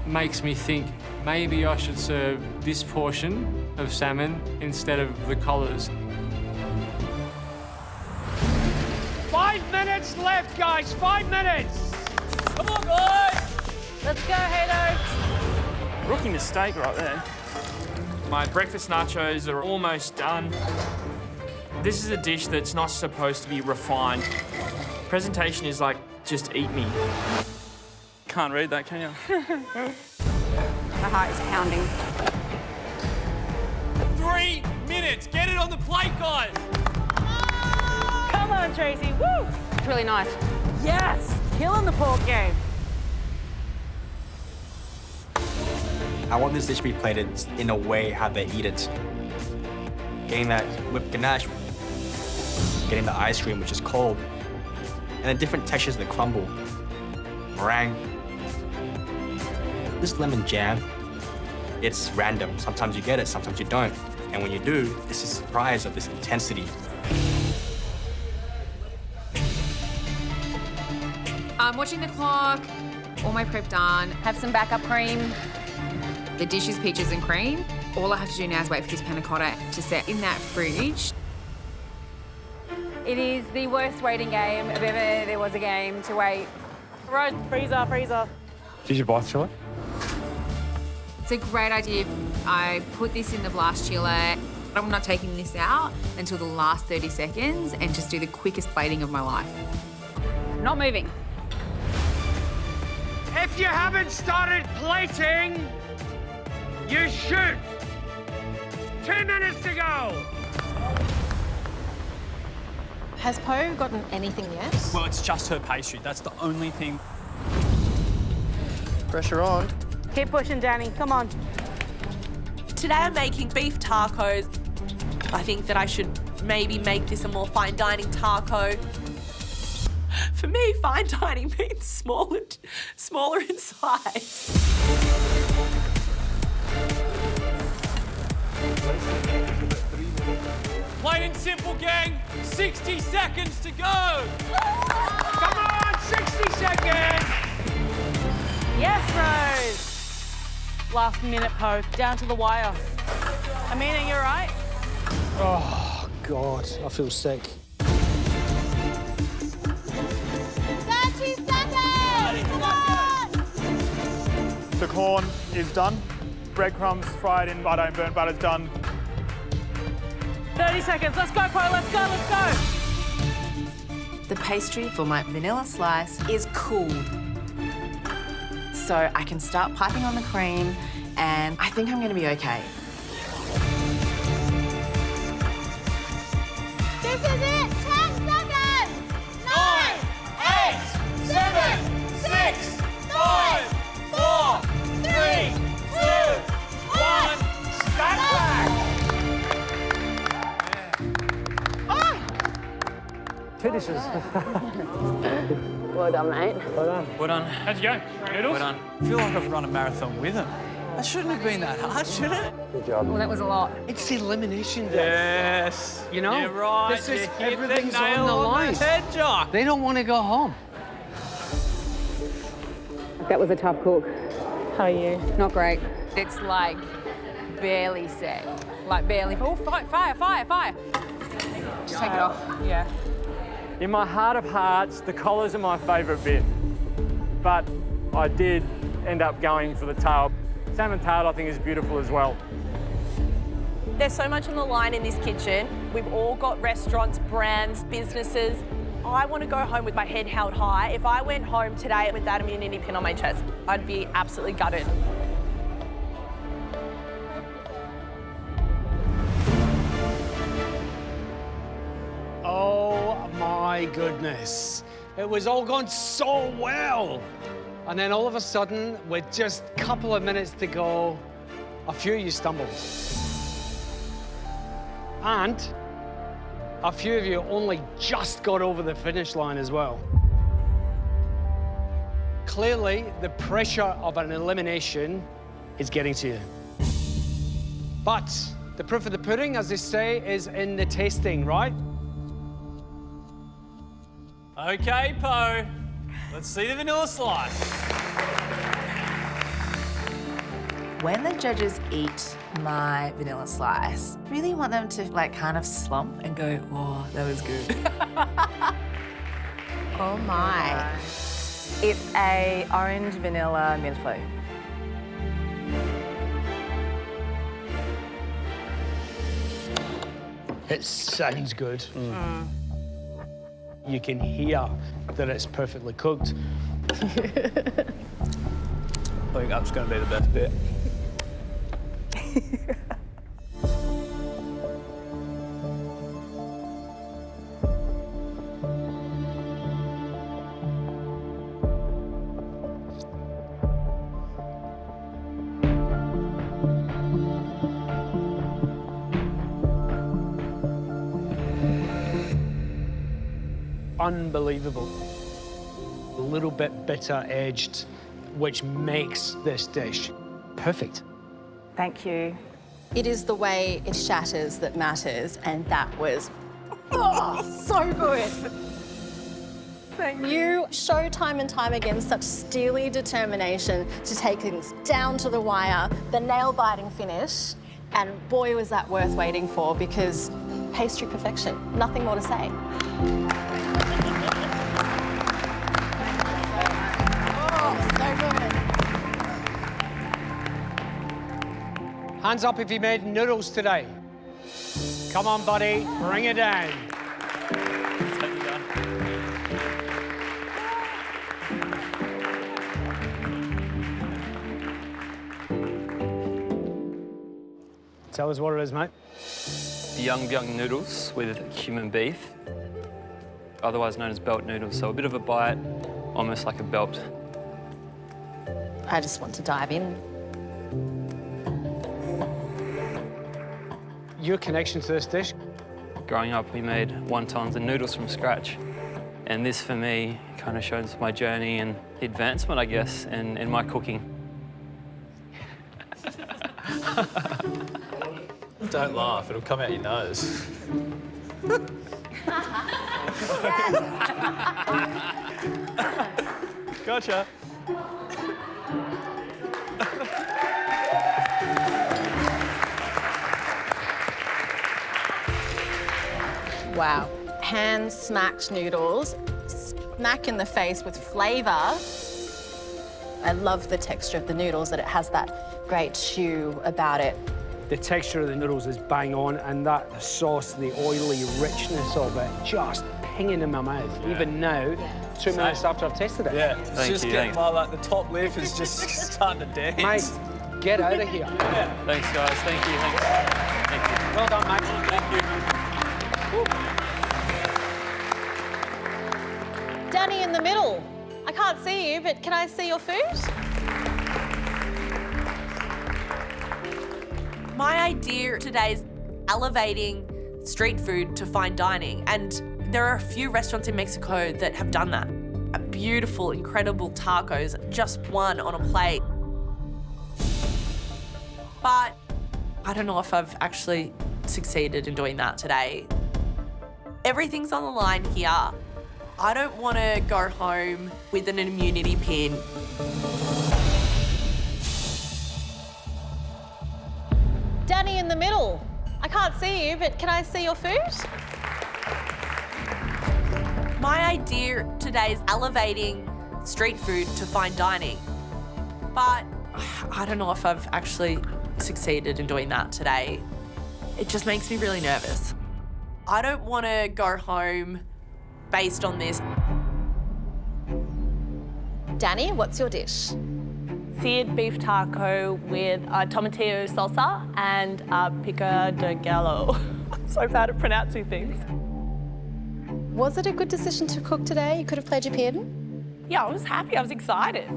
makes me think maybe I should serve this portion of salmon instead of the collars. 5 minutes left, guys, 5 minutes. Come on, guys. Let's go, Hato. Rookie mistake right there. My breakfast nachos are almost done. This is a dish that's not supposed to be refined. Presentation is like, just eat me. Can't read that, can you? My heart is pounding. 3 minutes. Get it on the plate, guys. Come on, Tracy. Woo! It's really nice. Yes. Killing the pork game. I want this dish to be plated in a way how they eat it. Getting that whipped ganache, getting the ice cream, which is cold, and the different textures of the crumble, meringue. This lemon jam, it's random. Sometimes you get it, sometimes you don't. And when you do, it's a surprise of this intensity. I'm watching the clock, all my prep done. Have some backup cream. The dish is peaches and cream. All I have to do now is wait for this Panacotta to set in that fridge. It is the worst waiting game if ever there was a game to wait. Right, freezer, freezer. Did you buy chili? It's a great idea. I put this in the blast chiller. I'm not taking this out until the last 30 seconds and just do the quickest plating of my life. Not moving. If you haven't started plating, you should. 2 minutes to go. Has Poe gotten anything yet? Well, it's just her pastry. That's the only thing. Pressure on. Keep pushing, Danny. Come on. Today I'm making beef tacos. I think that I should maybe make this a more fine dining taco. For me, fine dining means smaller in size. Plain and simple, gang. 60 seconds to go. Come on, 60 seconds. Yes, Rose. Last minute, Poe. Down to the wire. Amina, you all right? Oh, God, I feel sick. The corn is done. Breadcrumbs fried in butter and burnt butter's done. 30 seconds. Let's go, Po. Let's go, let's go. The pastry for my vanilla slice is cooled. So I can start piping on the cream, and I think I'm going to be okay. This is it! 10 seconds! 9, 8, 7, 6, 5, 4, 3, 2, 1, start back! Two dishes. Well done, mate. Well done. Well done. How'd you go? Noodles? Well done. I feel like I've run a marathon with him. That shouldn't have been that hard, should it? Good job. Well, that was a lot. It's elimination day. Yes. You know? You're right. This is You hit the everything's on nail the on line. the head, Jock. They don't want to go home. That was a tough cook. How are you? Not great. It's like barely set. Like barely. Oh, fire, fire, fire, fire. Just take it off. Yeah. In my heart of hearts, the collars are my favourite bit. But I did end up going for the tail. Salmon tail, I think, is beautiful as well. There's so much on the line in this kitchen. We've all got restaurants, brands, businesses. I want to go home with my head held high. If I went home today with that immunity pin on my chest, I'd be absolutely gutted. Oh my goodness. It was all going so well. And then all of a sudden, with just a couple of minutes to go, a few of you stumbled. And a few of you only just got over the finish line as well. Clearly, the pressure of an elimination is getting to you. But the proof of the pudding, as they say, is in the tasting, right? Okay, Po. Let's see the vanilla slice. When the judges eat my vanilla slice, I really want them to like kind of slump and go, "Whoa, that was good." Oh my. It's a orange vanilla millefleur. It sounds good. You can hear that it's perfectly cooked. I think that's going to be the best bit. Unbelievable. A little bit bitter edged, which makes this dish perfect. Thank you. It is the way it shatters that matters, and that was so good. You show time and time again such steely determination to take things down to the wire, the nail-biting finish, and boy, was that worth waiting for, because pastry perfection, nothing more to say. Hands up if you made noodles today. Come on, buddy, bring it down. Tell us what it is, mate. Young noodles with cumin beef, otherwise known as belt noodles. So a bit of a bite, almost like a belt. I just want to dive in. Your connection to this dish? Growing up, we made wontons and noodles from scratch. And this, for me, kind of shows my journey and advancement, I guess, in my cooking. Don't laugh, it'll come out your nose. Gotcha. Wow. Hand-smacked noodles, smack in the face with flavour. I love the texture of the noodles, that it has that great chew about it. The texture of the noodles is bang on, and that sauce, the oily richness of it, just pinging in my mouth. Even now, 2 minutes after I've tasted it. Yeah, it's just getting my, like, the top lip is just starting to dance. Mate, get out of here. Thanks, guys. Thank you. Thank you. Well done, mate. Thank you. Danny in the middle. I can't see you, but can I see your food? My idea today is elevating street food to fine dining, and there are a few restaurants in Mexico that have done that. Beautiful, incredible tacos, just one on a plate. But I don't know if I've actually succeeded in doing that today. Everything's on the line here. I don't want to go home with an immunity pin. Danny in the middle. I can't see you, but can I see your food? My idea today is elevating street food to fine dining. But I don't know if I've actually succeeded in doing that today. It just makes me really nervous. I don't want to go home based on this. Danny, what's your dish? Seared beef taco with tomatillo salsa and pico de gallo. I'm so bad at pronouncing things. Was it a good decision to cook today? You could have played your piano? Yeah, I was happy. I was excited.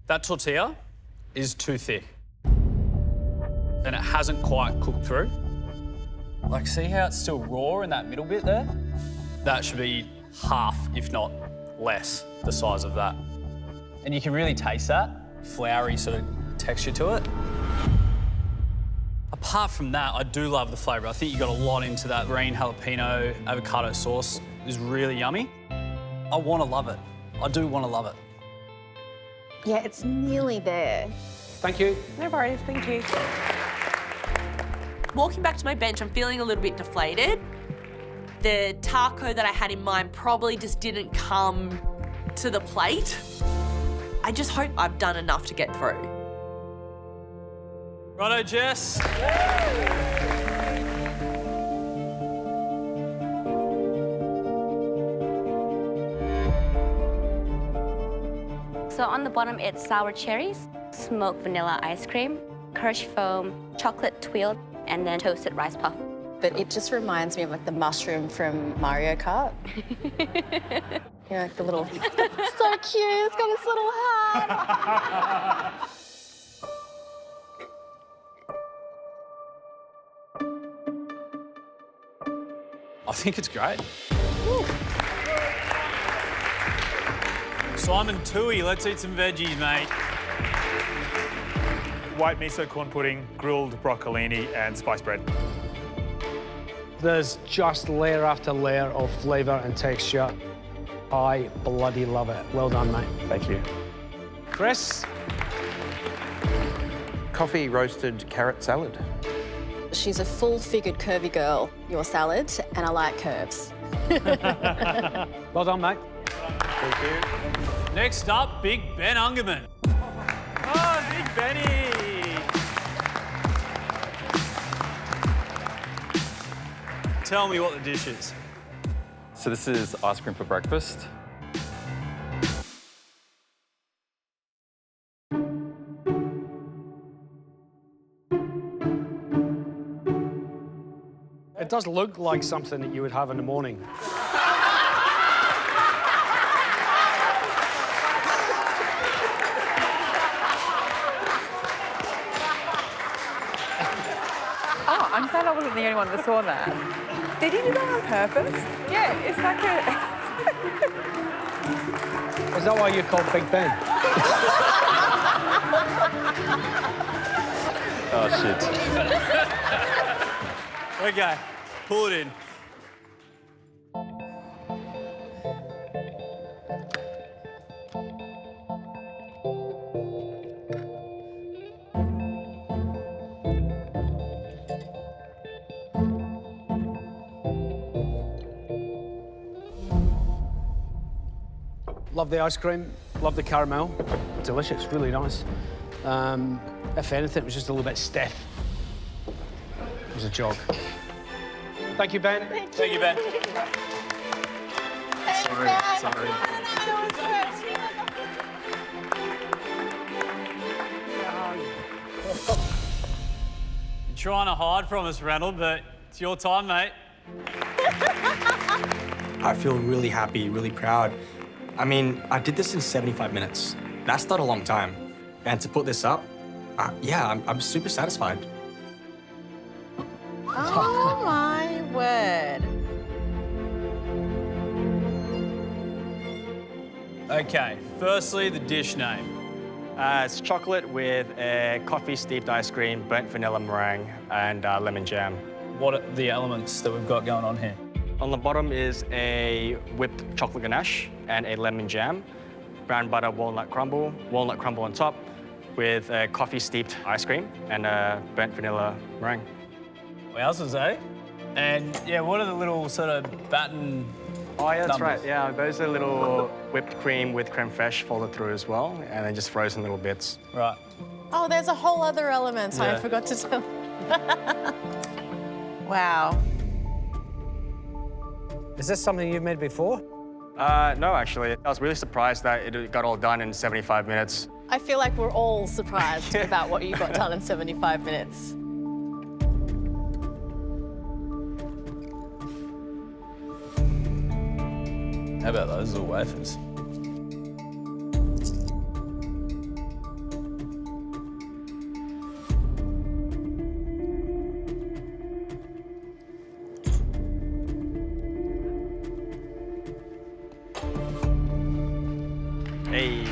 That tortilla is too thick. And it hasn't quite cooked through. Like, see how it's still raw in that middle bit there? That should be half, if not less, the size of that. And you can really taste that floury sort of texture to it. Apart from that, I do love the flavour. I think you got a lot into that green jalapeno avocado sauce. It's really yummy. I want to love it. I do want to love it. Yeah, it's nearly there. Thank you. No worries, thank you. Walking back to my bench, I'm feeling a little bit deflated. The taco that I had in mind probably just didn't come to the plate. I just hope I've done enough to get through. Righto, Jess. So on the bottom, it's sour cherries, smoked vanilla ice cream, kirsch foam, chocolate twirl, and then toasted rice puff. But it just reminds me of like the mushroom from Mario Kart. You know, like the little... so cute, it's got this little hat. I think it's great. Simon Toohey, let's eat some veggies, mate. White miso corn pudding, grilled broccolini, and spice bread. There's just layer after layer of flavour and texture. I bloody love it. Well done, mate. Thank you. Chris? Coffee roasted carrot salad. She's a full-figured curvy girl, your salad, and I like curves. Well done, mate. Thank you. Next up, Big Ben Ungerman. Oh, Big Benny. Tell me what the dish is. So this is ice cream for breakfast. It does look like something that you would have in the morning. Oh, I'm glad I wasn't the only one that saw that. Did you do that on purpose? Yeah, it's like a... Is that why you're called Big Ben? Oh, shit. Okay, pull it in. Love the ice cream, love the caramel. Delicious, really nice. If anything, it was just a little bit stiff. It was a jog. Thank you, Ben. Thank you, Ben. Sorry. You're trying to hide from us, Reynold, but it's your time, mate. I feel really happy, really proud. I mean, I did this in 75 minutes. That's not a long time. And to put this up, yeah, I'm super satisfied. Oh my word. Okay, firstly, the dish name. It's chocolate with a coffee steeped ice cream, burnt vanilla meringue, and lemon jam. What are the elements that we've got going on here? On the bottom is a whipped chocolate ganache and a lemon jam, brown butter walnut crumble on top, with a coffee steeped ice cream and a burnt vanilla meringue. Wowzers, eh? And yeah, what are the little sort of batten? Oh yeah, that's numbers? right. Yeah, those are little whipped cream with creme fraiche folded through as well, and then just frozen little bits. Right. Oh, there's a whole other element I Yeah. forgot to tell. Wow. Is this something you've made before? No, actually. I was really surprised that it got all done in 75 minutes. I feel like we're all surprised about what you got done in 75 minutes. How about those little wafers? Hey.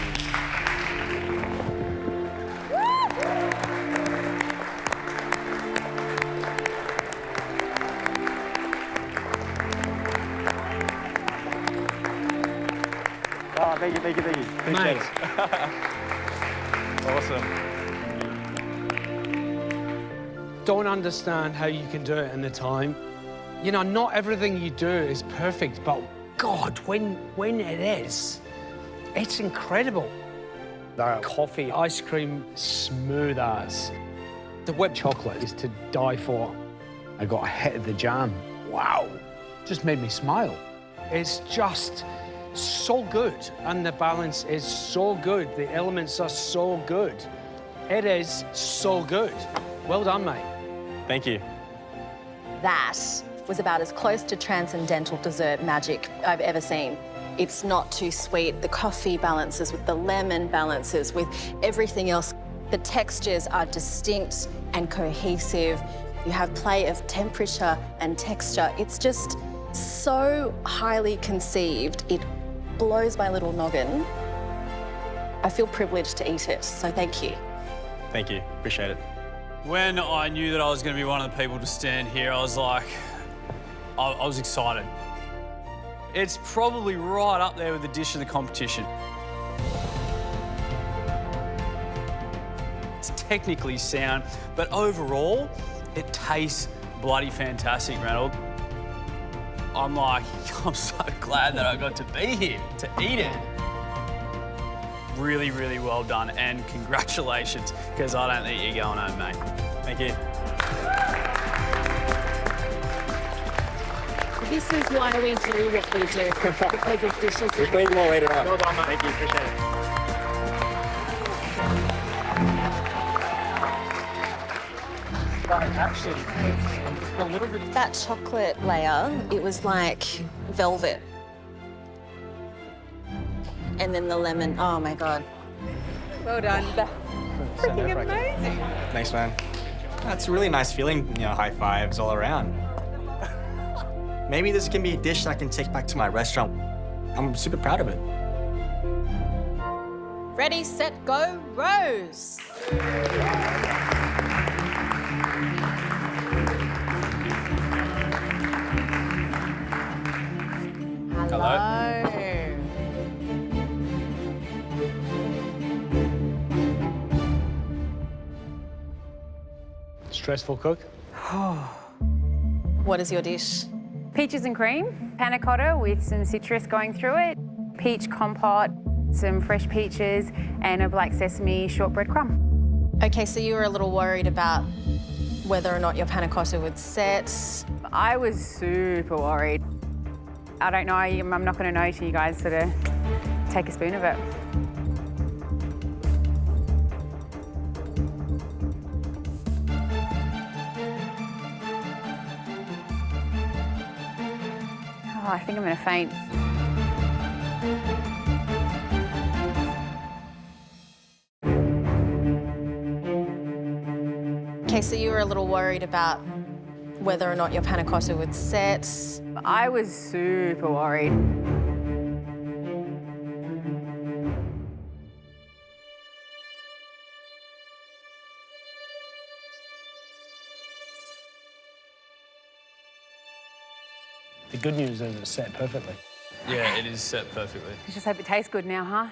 Oh, thank you. Appreciate it. Awesome. Don't understand how you can do it in the time. You know, not everything you do is perfect, but God, when it is, it's incredible. The coffee, ice cream, smooth as. The whipped chocolate is to die for. I got a hit of the jam. Wow. Just made me smile. It's just so good, and the balance is so good. The elements are so good. It is so good. Well done, mate. Thank you. That was about as close to transcendental dessert magic I've ever seen. It's not too sweet. The coffee balances with the lemon balances with everything else. The textures are distinct and cohesive. You have play of temperature and texture. It's just so highly conceived. It blows my little noggin. I feel privileged to eat it, so thank you. Thank you. Appreciate it. When I knew that I was going to be one of the people to stand here, I was like, I was excited. It's probably right up there with the dish of the competition. It's technically sound, but overall, it tastes bloody fantastic, Reynold. I'm so glad that I got to be here to eat it. Really, really well done, and congratulations, because I don't think you're going home, mate. Thank you. This is why we do what we do, because of dishes. We'll clean them all later on. Well done, mate. Thank you. Appreciate it. That chocolate layer, it was like velvet. And then the lemon, oh my God. Well done. Freaking amazing. Thanks, man. That's a really nice feeling, you know, high fives all around. Maybe this can be a dish that I can take back to my restaurant. I'm super proud of it. Ready, set, go, Rose. Hello. Stressful cook? What is your dish? Peaches and cream, panacotta with some citrus going through it. peach compote, some fresh peaches, and a black sesame shortbread crumb. Okay, so you were a little worried about whether or not your panna cotta would set. I was super worried. I don't know, I'm not going to know till you guys sort of take a spoon of it. Oh, I think I'm going to faint. Okay, so you were a little worried about whether or not your panna cotta would set. I was super worried. The good news is it's set perfectly. Yeah, it is set perfectly. I just hope it tastes good now, huh?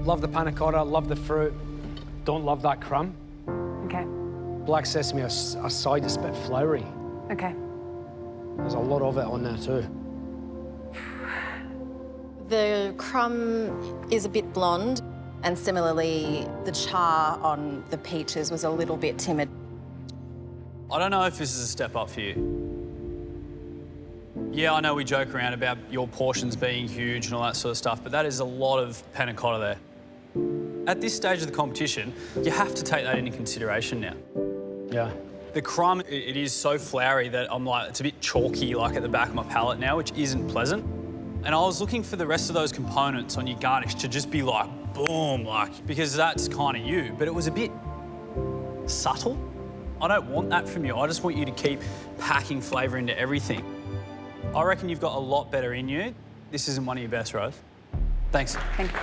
Love the panna cotta, love the fruit. Don't love that crumb. Okay. Black sesame aside, it's a bit floury. Okay. There's a lot of it on there too. The crumb is a bit blonde, and similarly, the char on the peaches was a little bit timid. I don't know if this is a step up for you. Yeah, I know we joke around about your portions being huge and all that sort of stuff, but that is a lot of panna cotta there. At this stage of the competition, you have to take that into consideration now. Yeah. The crumb, it is so floury that I'm like, it's a bit chalky like at the back of my palate now, which isn't pleasant. And I was looking for the rest of those components on your garnish to just be like, boom, like, because that's kind of you, but it was a bit subtle. I don't want that from you. I just want you to keep packing flavour into everything. I reckon you've got a lot better in you. This isn't one of your best, Rose. Thanks. Thanks.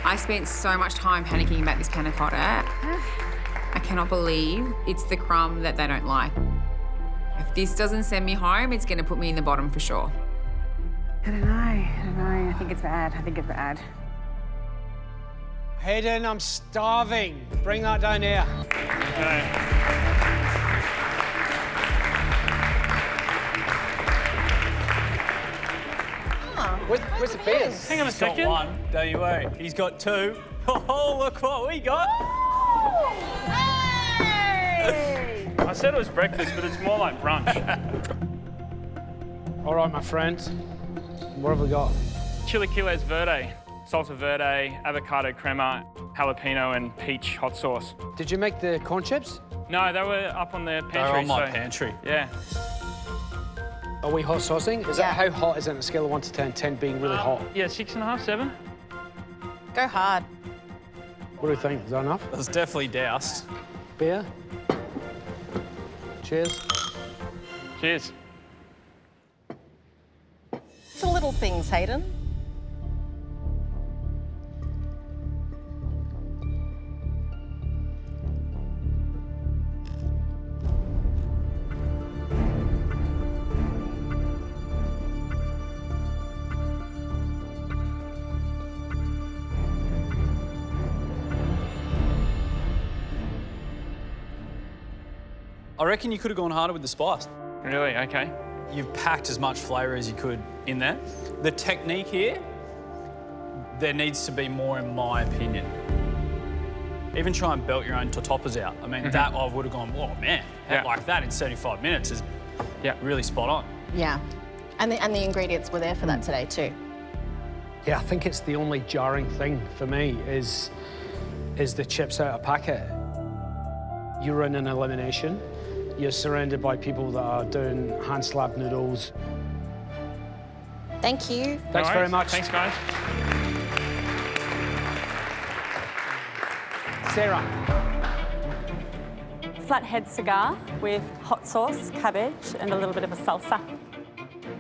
I spent so much time panicking about this panna cotta. I cannot believe it's the crumb that they don't like. If this doesn't send me home, it's going to put me in the bottom for sure. I don't know. I think it's bad. I think it's bad. Hayden, I'm starving. Bring that down here. Okay. Where's the beers? Hang on a He's got second. one, don't you worry. He's got two. Oh, look what we got. I said it was breakfast, but it's more like brunch. All right, my friends. What have we got? Chilaquiles verde, salsa verde, avocado crema, jalapeno, and peach hot sauce. Did you make the corn chips? No, they were up on the pantry. They're on my so- pantry. Yeah. Are we hot saucing? Is that how hot is it on a scale of 1 to 10? 10 being really hot. Yeah, 6.5, 7. Go hard. What do you think? Is that enough? It's definitely doused. Beer? Cheers. Cheers. It's the little things, Hayden. I reckon you could have gone harder with the spice. Really? Okay. You've packed as much flavour as you could in there. The technique here, there needs to be more in my opinion. Even try and belt your own toppers out. I mean, that I would have gone, oh man, like that in 75 minutes is really spot on. Yeah. And the ingredients were there for that today too. Yeah, I think it's the only jarring thing for me is the chips out of packet. You're in an elimination. You're surrounded by people that are doing hand slab noodles. Thank you. Thanks very much. Thanks, guys. Sarah. Flathead cigar with hot sauce, cabbage, and a little bit of a salsa.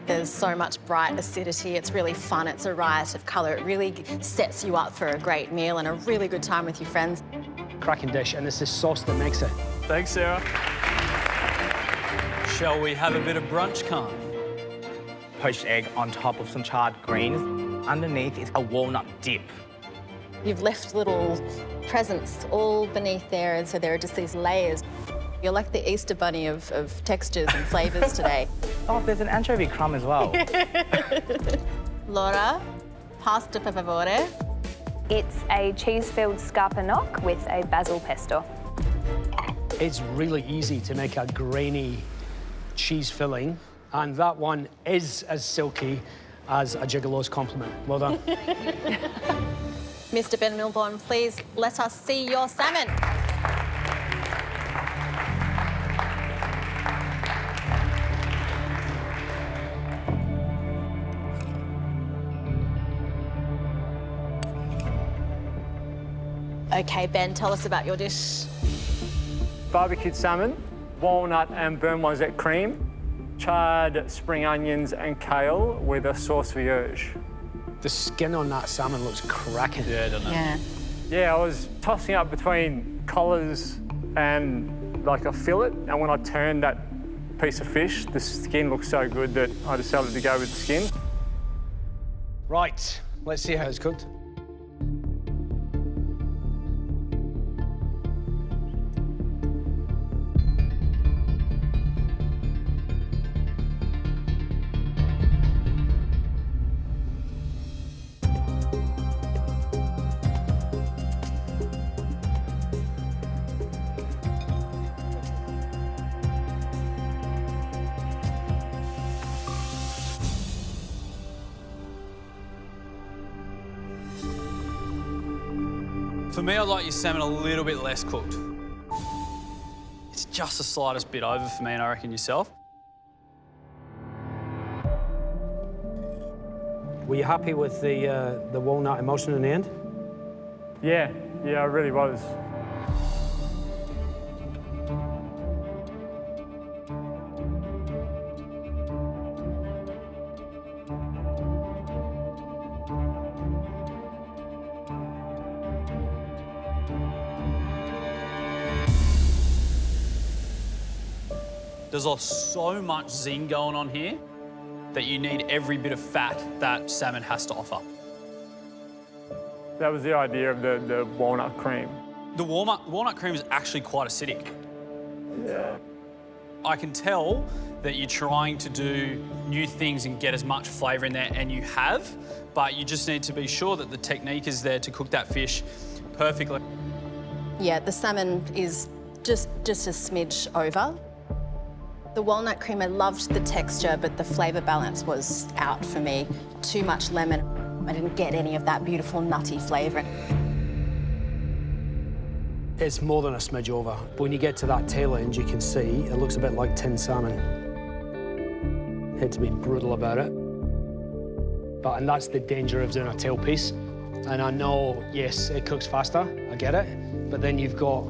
There's so much bright acidity. It's really fun. It's a riot of colour. It really sets you up for a great meal and a really good time with your friends. Cracking dish, and it's the sauce that makes it. Thanks, Sarah. Shall we have a bit of brunch, Khan? Poached egg on top of some charred greens. Underneath is a walnut dip. You've left little presents all beneath there, and so there are just these layers. You're like the Easter bunny of textures and flavours today. Oh, there's an anchovy crumb as well. Laura, pasta per favore. It's a cheese-filled scarpanoc with a basil pesto. It's really easy to make a grainy cheese filling, and that one is as silky as a gigolo's compliment. Well done. Mr. Ben Milborn, please let us see your salmon. Okay, Ben, tell us about your dish. Barbecued salmon, walnut and burnt noisette cream, charred spring onions and kale with a sauce vierge. The skin on that salmon looks cracking. Yeah, doesn't it? Yeah, I was tossing up between collars and like a fillet, and when I turned that piece of fish, the skin looked so good that I decided to go with the skin. Right, let's see how it's cooked. For me, I like your salmon a little bit less cooked. It's just the slightest bit over for me, and I reckon yourself. Were you happy with the walnut emulsion in the end? Yeah, I really was. There's so much zing going on here that you need every bit of fat that salmon has to offer. That was the idea of the walnut cream. The walnut cream is actually quite acidic. Yeah. I can tell that you're trying to do new things and get as much flavour in there, and you have, but you just need to be sure that the technique is there to cook that fish perfectly. Yeah, the salmon is just a smidge over. The walnut cream, I loved the texture, but the flavour balance was out for me. Too much lemon. I didn't get any of that beautiful nutty flavour. It's more than a smidge over. When you get to that tail end, you can see it looks a bit like tinned salmon. Hate to be brutal about it. And that's the danger of doing a tail piece. And I know, yes, it cooks faster, I get it, but then you've got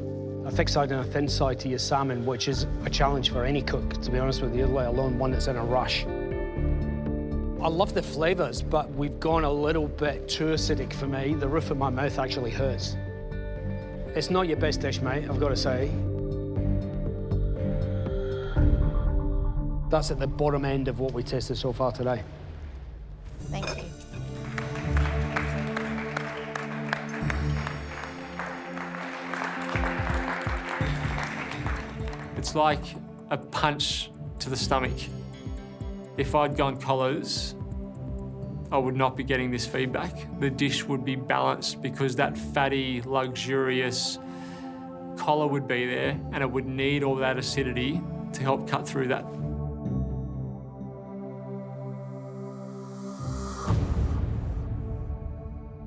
a thick side and a thin side to your salmon, which is a challenge for any cook, to be honest with you, let alone one that's in a rush. I love the flavours, but we've gone a little bit too acidic for me. The roof of my mouth actually hurts. It's not your best dish, mate, I've got to say. That's at the bottom end of what we tasted so far today. Thank you. It's like a punch to the stomach. If I'd gone collars, I would not be getting this feedback. The dish would be balanced because that fatty, luxurious collar would be there, and it would need all that acidity to help cut through that.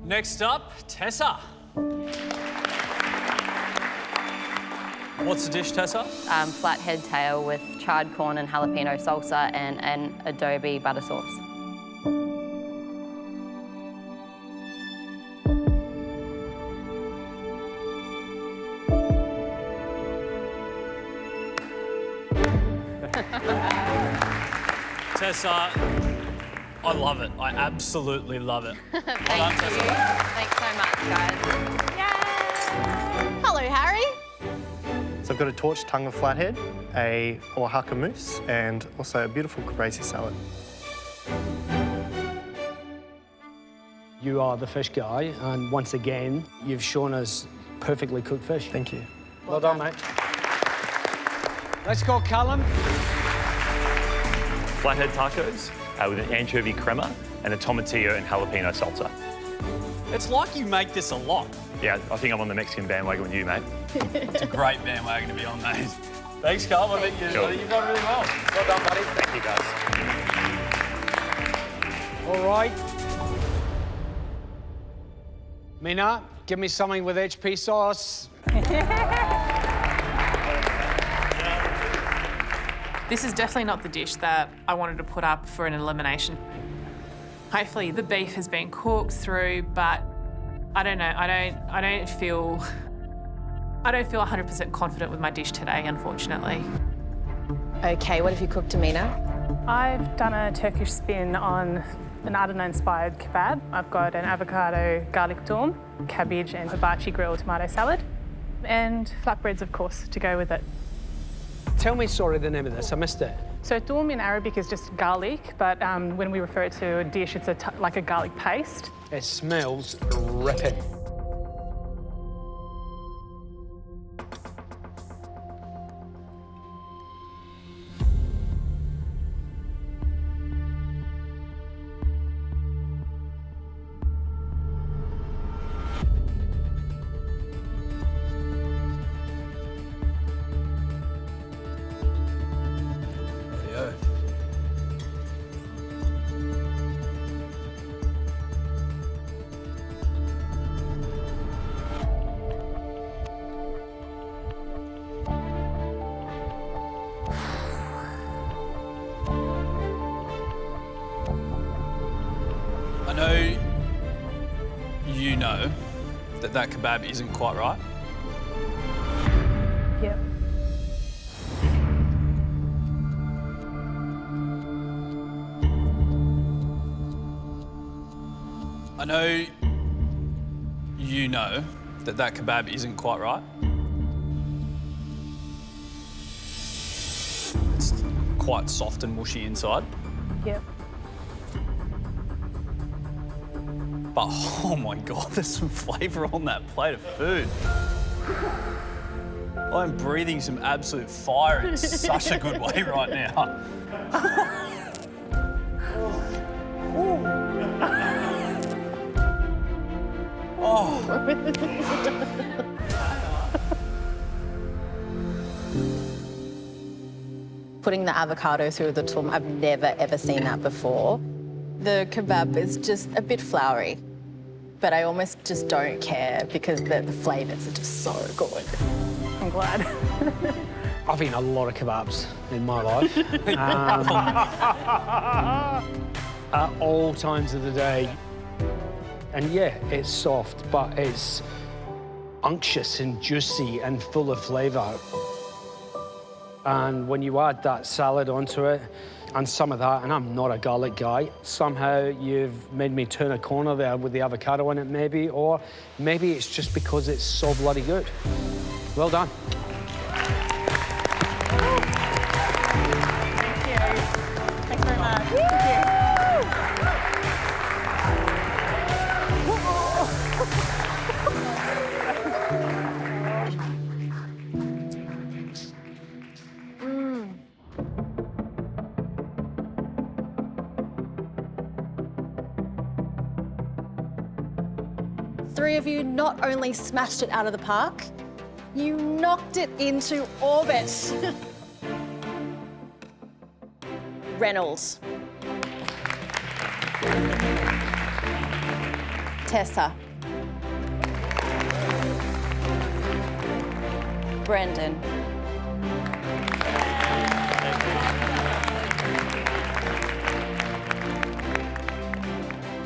Next up, Tessa. What's the dish, Tessa? Flathead tail with charred corn and jalapeno salsa and an adobe butter sauce. Tessa, I love it. I absolutely love it. Thank you. Thanks so much, guys. Hello, Harry. So I've got a torched tongue of flathead, a Oaxaca mousse, and also a beautiful caprese salad. You are the fish guy, and once again, you've shown us perfectly cooked fish. Thank you. Well done, mate. Let's go, Callum. Flathead tacos with an anchovy crema and a tomatillo and jalapeno salsa. It's like you make this a lot. Yeah, I think I'm on the Mexican bandwagon with you, mate. It's a great bandwagon to be on, mate. Thanks, Carl. I think you've done really well. Well done, buddy. Thank you, guys. All right. Mina, give me something with HP sauce. This is definitely not the dish that I wanted to put up for an elimination. Hopefully the beef has been cooked through, but I don't know. I don't feel 100% confident with my dish today, unfortunately. Okay, what have you cooked, Amina? I've done a Turkish spin on an Adana-inspired kebab. I've got an avocado garlic toum, cabbage and hibachi grilled tomato salad, and flatbreads, of course, to go with it. Tell me, sorry, the name of this. I missed it. So toum in Arabic is just garlic, but when we refer to a dish, it's like a garlic paste. It smells ripping. I know you know that kebab isn't quite right. Yep. I know you know that kebab isn't quite right. It's quite soft and mushy inside. Yep. But oh my God, there's some flavour on that plate of food. I'm breathing some absolute fire in such a good way right now. Putting the avocado through the toum, I've never, ever seen that before. The kebab is just a bit floury, but I almost just don't care because the flavours are just so good. I'm glad. I've eaten a lot of kebabs in my life. At all times of the day. And yeah, it's soft, but it's unctuous and juicy and full of flavour. And when you add that salad onto it and some of that, and I'm not a garlic guy, somehow you've made me turn a corner there with the avocado in it maybe, or maybe it's just because it's so bloody good. Well done. Thank you. Thanks very much. Thank you. 3 of you not only smashed it out of the park, you knocked it into orbit. Reynold. Tessa. Brendan.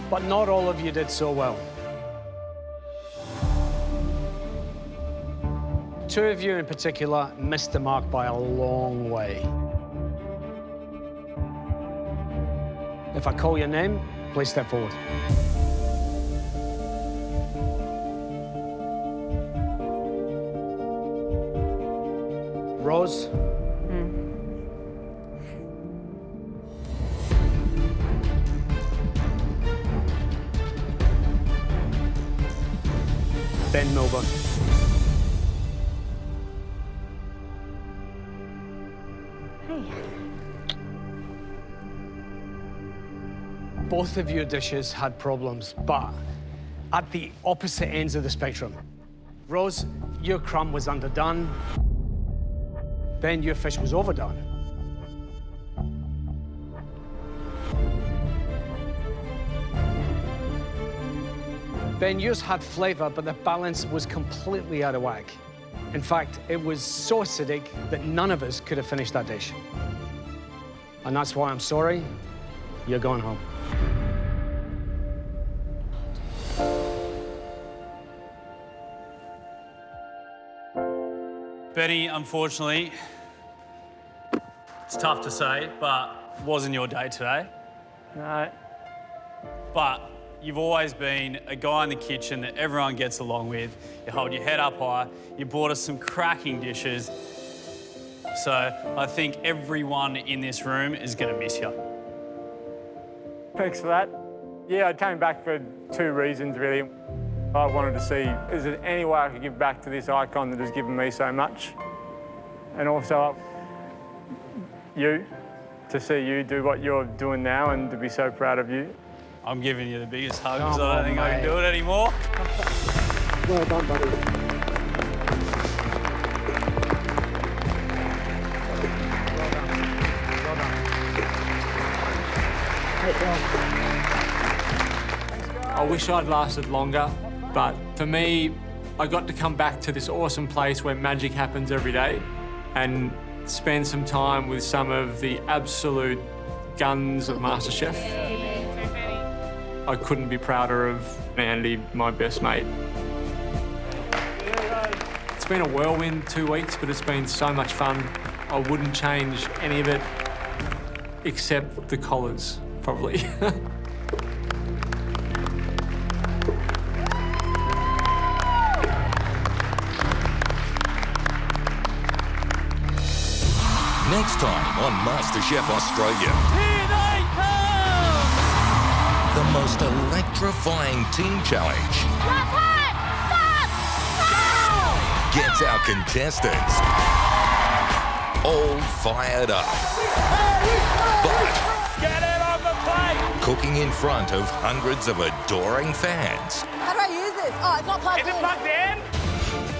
But not all of you did so well. 2 of you in particular missed the mark by a long way. If I call your name, please step forward. Rose. Ben Milburn. Both of your dishes had problems, but at the opposite ends of the spectrum. Rose, your crumb was underdone. Ben, your fish was overdone. Ben, yours had flavor, but the balance was completely out of whack. In fact, it was so acidic that none of us could have finished that dish. And that's why I'm sorry, you're going home. Betty, unfortunately, it's tough to say, but wasn't your day today. No. But you've always been a guy in the kitchen that everyone gets along with. You hold your head up high. You brought us some cracking dishes. So I think everyone in this room is going to miss you. Thanks for that. Yeah, I came back for 2 reasons, really. I wanted to see, is there any way I could give back to this icon that has given me so much? And also, you, to see you do what you're doing now and to be so proud of you. I'm giving you the biggest hug because I don't think I can do it anymore. Well done, buddy. I wish I'd lasted longer, but for me, I got to come back to this awesome place where magic happens every day and spend some time with some of the absolute guns of MasterChef. I couldn't be prouder of Andy, my best mate. It's been a whirlwind 2 weeks, but it's been so much fun. I wouldn't change any of it, except the collars, probably. Next time on MasterChef Australia. Here they come! The most electrifying team challenge gets our contestants all fired up. But Get it on the plate! cooking in front of hundreds of adoring fans How do I use this? Oh, it's not plugged in. Is it plugged in?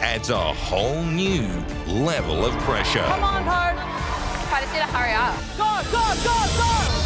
adds a whole new level of pressure. Come on, Poe. I just need to hurry up. Go, go, go, go!